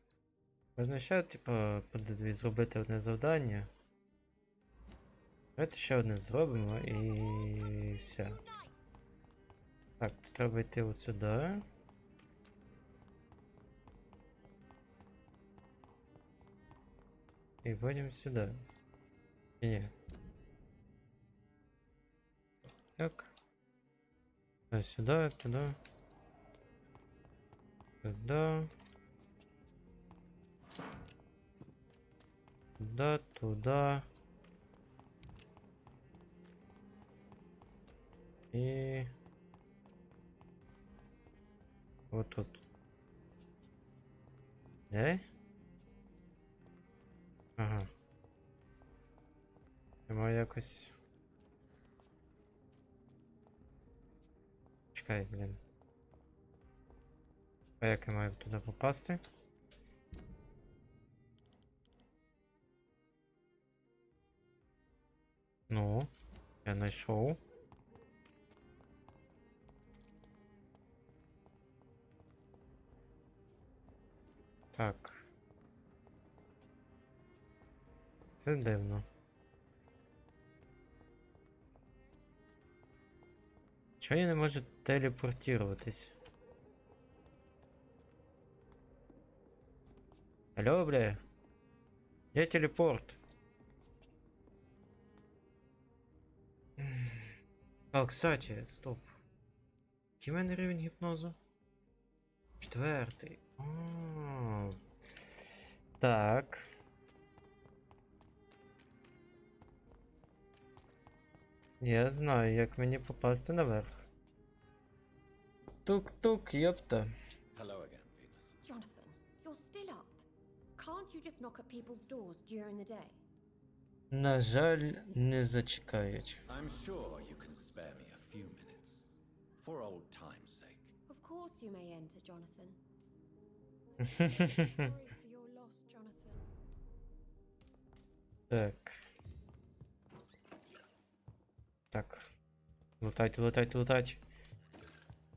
Можна ще, типа, зробити одне завдання. Давайте ще одне зробимо і все. Так, тут треба йти от сюди. І потім сюди. Ні. Так. А сюди, туди. Туди. Туди, туди. І... от тут. Де? Ага. Я маю якось... Чекай, блін. А як я маю туди попасти? Ну, я знайшов. Так. Це дивно. Чого я не можу телепортуватись? Алло, бля? Де телепорт? А, кстати, стоп. Який в мене рівень гіпнозу? 4. Так. Я знаю, як мені попасти наверх. Тук-тук, ёпта. Hello again, Venus. Jonathan, you're still up. Can't you just knock at people's doors during the day? На жаль, не зачекають. I'm sure you can spare me a few minutes. For old time's sake. Of course you may enter, Jonathan. Sorry for your loss, Jonathan. Так. Так. Лутать, лутать, лутать.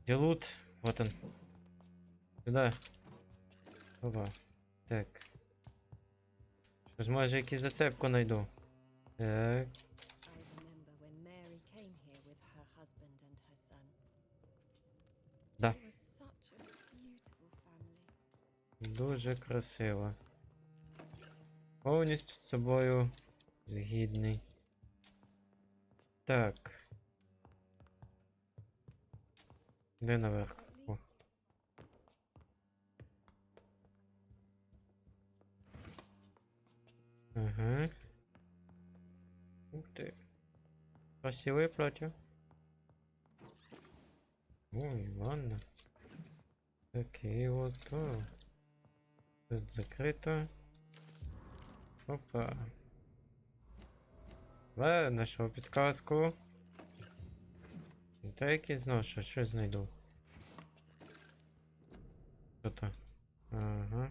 Где лут? Вот он. Сюда. Опа. Так. Щось, може, якусь зацепку знайду. Так. I remember when Mary came here with her husband and her son. Да. They were such a beautiful family. Дуже красиво. Повністю з собою згідний. Так. Де наверх? At О. least Ага. Ух ты. Красивое платье. Ой, ванна. Такие вот. О. Тут закрыто. Опа. Нашел підказку. Та який знав, що щось знайду. Що то? Ага.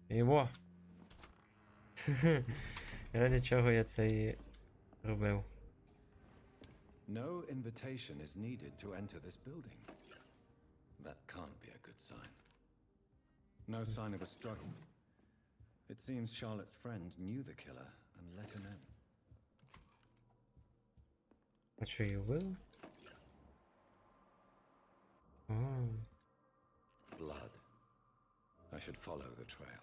Його! Ради чого я це і робив. No invitation is needed to enter this building. That can't be a good sign. No sign of a struggle. It seems Charlotte's friend knew the killer and let him in. А що її вбили? А, Blood. I should follow the trail.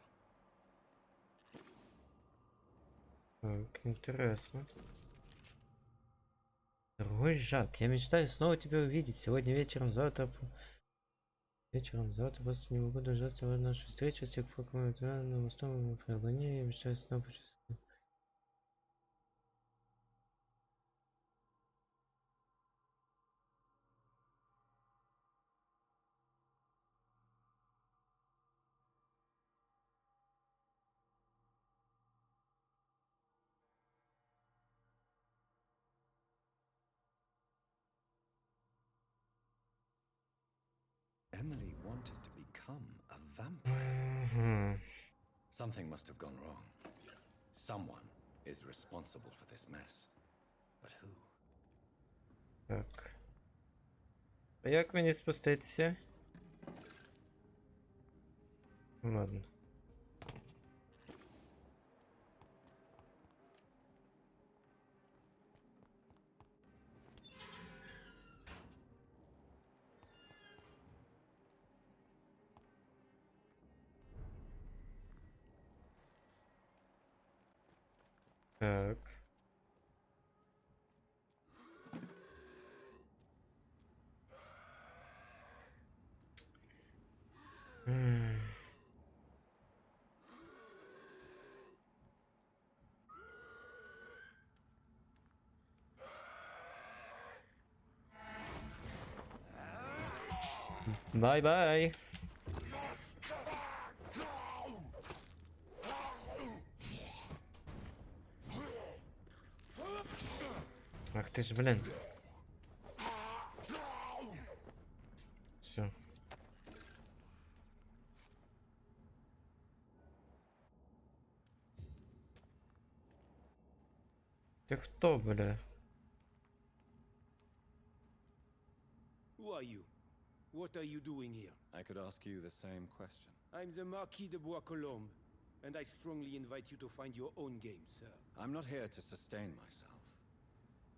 так, интересно. Дорогой Жак, я мечтаю снова тебя увидеть. Сегодня вечером, завтра... Вечером, завтра после него буду ждать нашу встречу с тех пор, как мы на мостом преклонении. Я мечтаю снова почувствовать. Emily wanted to become a vampire. Ага. Something must have gone wrong. Someone is responsible for this mess. But who? Так. А як мені спуститися? Ну, ладно. Так. М. Бай-бай. Ах ты ж, блин. Все. Ты кто, бля? Who are you? What are you doing here? I could ask you the same question. I'm the Marquis de Bois-Colombes, and I strongly invite you to find your own game, sir. I'm not here to sustain myself.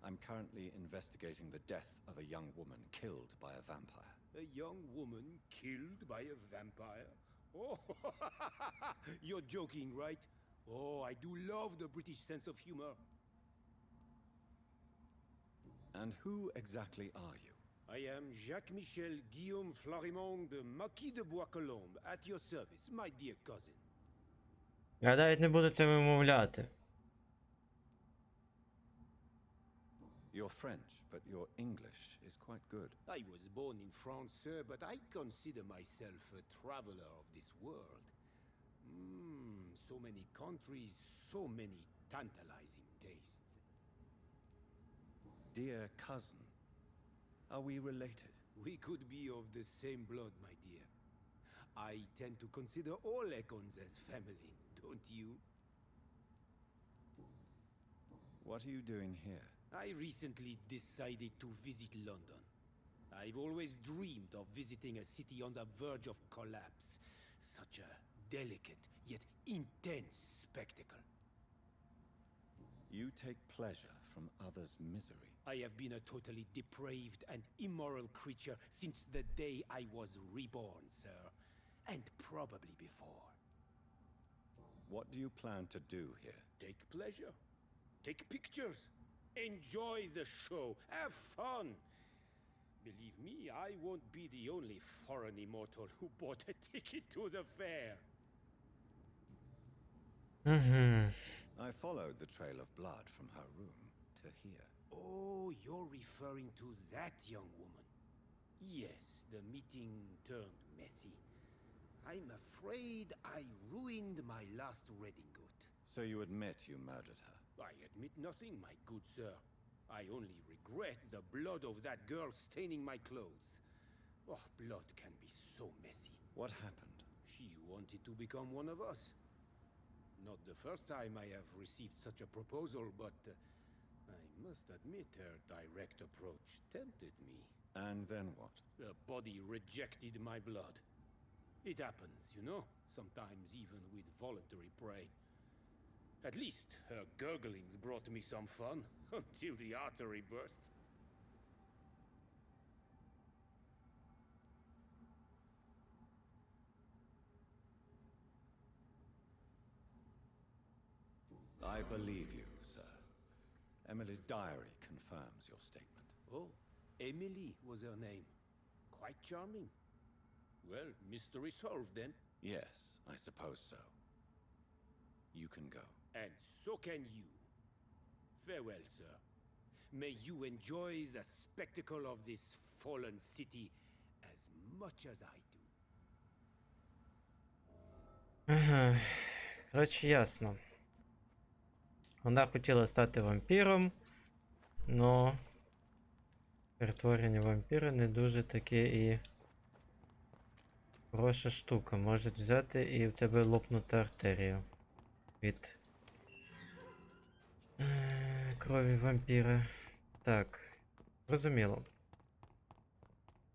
I'm currently investigating the death of a young woman killed by a vampire. A young woman killed by a vampire? Oh, you're joking, right? Oh, I do love the British sense of humor. And who exactly are you? I am Jacques-Michel Guillaume Florimond, the Marquis de Bois-Colombes, at your service, my dear cousin. Я навіть не буду це вимовляти. You're French, but your English is quite good. I was born in France, sir, but I consider myself a traveler of this world. So many countries, so many tantalizing tastes. Dear cousin, are we related? We could be of the same blood, my dear. I tend to consider all Ekons as family, don't you? What are you doing here? I recently decided to visit London. I've always dreamed of visiting a city on the verge of collapse. Such a delicate, yet intense spectacle. You take pleasure from others' misery. I have been a totally depraved and immoral creature since the day I was reborn, sir. And probably before. What do you plan to do here? Take pleasure. Take pictures. Enjoy the show. Have fun. Believe me, I won't be the only foreign immortal who bought a ticket to the fair. I followed the trail of blood from her room to here. Oh, you're referring to that young woman. Yes, the meeting turned messy. I'm afraid I ruined my last redingote. So you admit you murdered her? I admit nothing, my good sir. I only regret the blood of that girl staining my clothes. Oh, blood can be so messy. What happened? She wanted to become one of us. Not the first time I have received such a proposal, but I must admit her direct approach tempted me. And then what? The body rejected my blood. It happens, you know, sometimes even with voluntary prey. At least her gurglings brought me some fun, until the artery burst. I believe you, sir. Emily's diary confirms your statement. Oh, Emily was her name. Quite charming. Well, mystery solved then. Yes, I suppose so. You can go. And so can you. Farewell, sir. May you enjoy the spectacle of this fallen city as much as I do. Ага. Коротше, ясно. Вона хотіла стати вампіром, но перетворення вампіра не дуже таке і хороша штука. Може взяти і в тебе лопнути артерію від крові вампіра. Так, зрозуміло.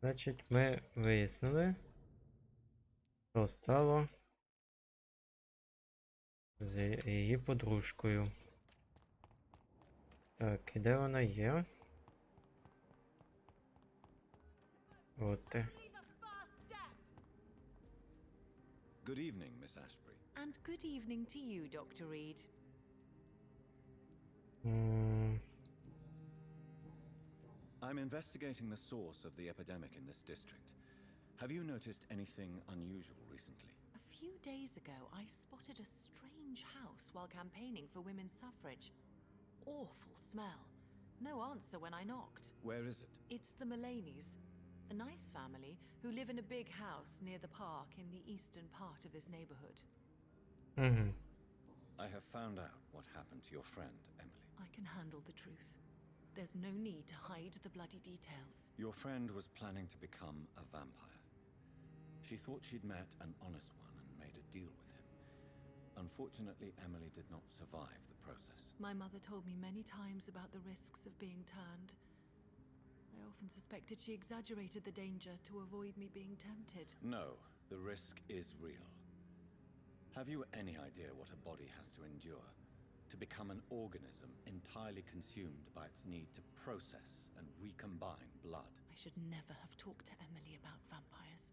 Значить, ми вияснили, що стало з її подружкою. Так, і де вона є? От ти. Good evening, Miss Ashbury. And good evening to you, Dr. Reed. I'm investigating the source of the epidemic in this district. Have you noticed anything unusual recently? A few days ago, I spotted a strange house while campaigning for women's suffrage. Awful smell. No answer when I knocked. Where is it? It's the Mullaneys, a nice family who live in a big house near the park in the eastern part of this neighborhood. I have found out what happened to your friend, Emily. I can handle the truth. There's no need to hide the bloody details. Your friend was planning to become a vampire. She thought she'd met an honest one and made a deal with him. Unfortunately, Emily did not survive the process. My mother told me many times about the risks of being turned. I often suspected she exaggerated the danger to avoid me being tempted. No, the risk is real. Have you any idea what a body has to endure to become an organism entirely consumed by its need to process and recombine blood? I should never have talked to Emily about vampires.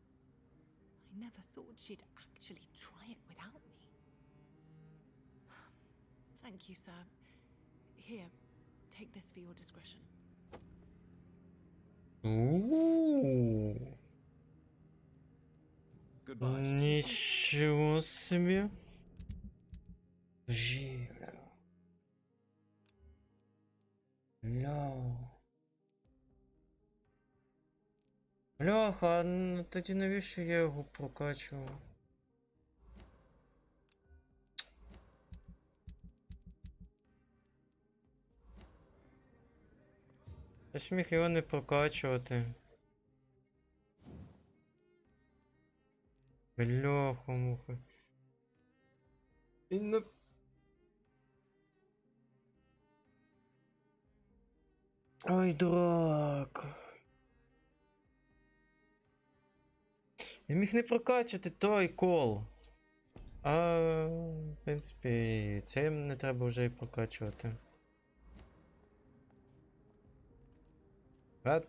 I never thought she'd actually try it without me. Thank you, sir. Here, take this for your discretion. Goodbye. Нічого собі. Жіра. Бляха, ну тоді навіщо я його прокачував? Я ж міг його не прокачувати. Бляха-муха. Він не... Ой, дурак. Я міг не прокачати той кол. А, в принципі, це не треба вже і прокачувати. Рад.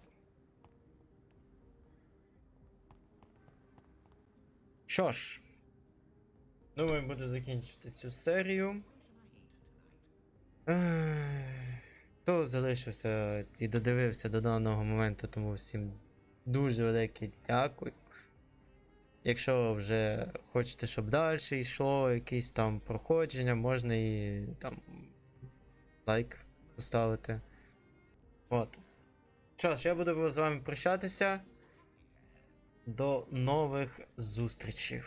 Що ж, думаю, буду закінчувати цю серію. Хто залишився і додивився до даного моменту, тому всім дуже велике дякую. Якщо вже хочете, щоб далі йшло якісь там проходження, можна і там лайк поставити. От. Що ж, я буду з вами прощатися. До нових зустрічей.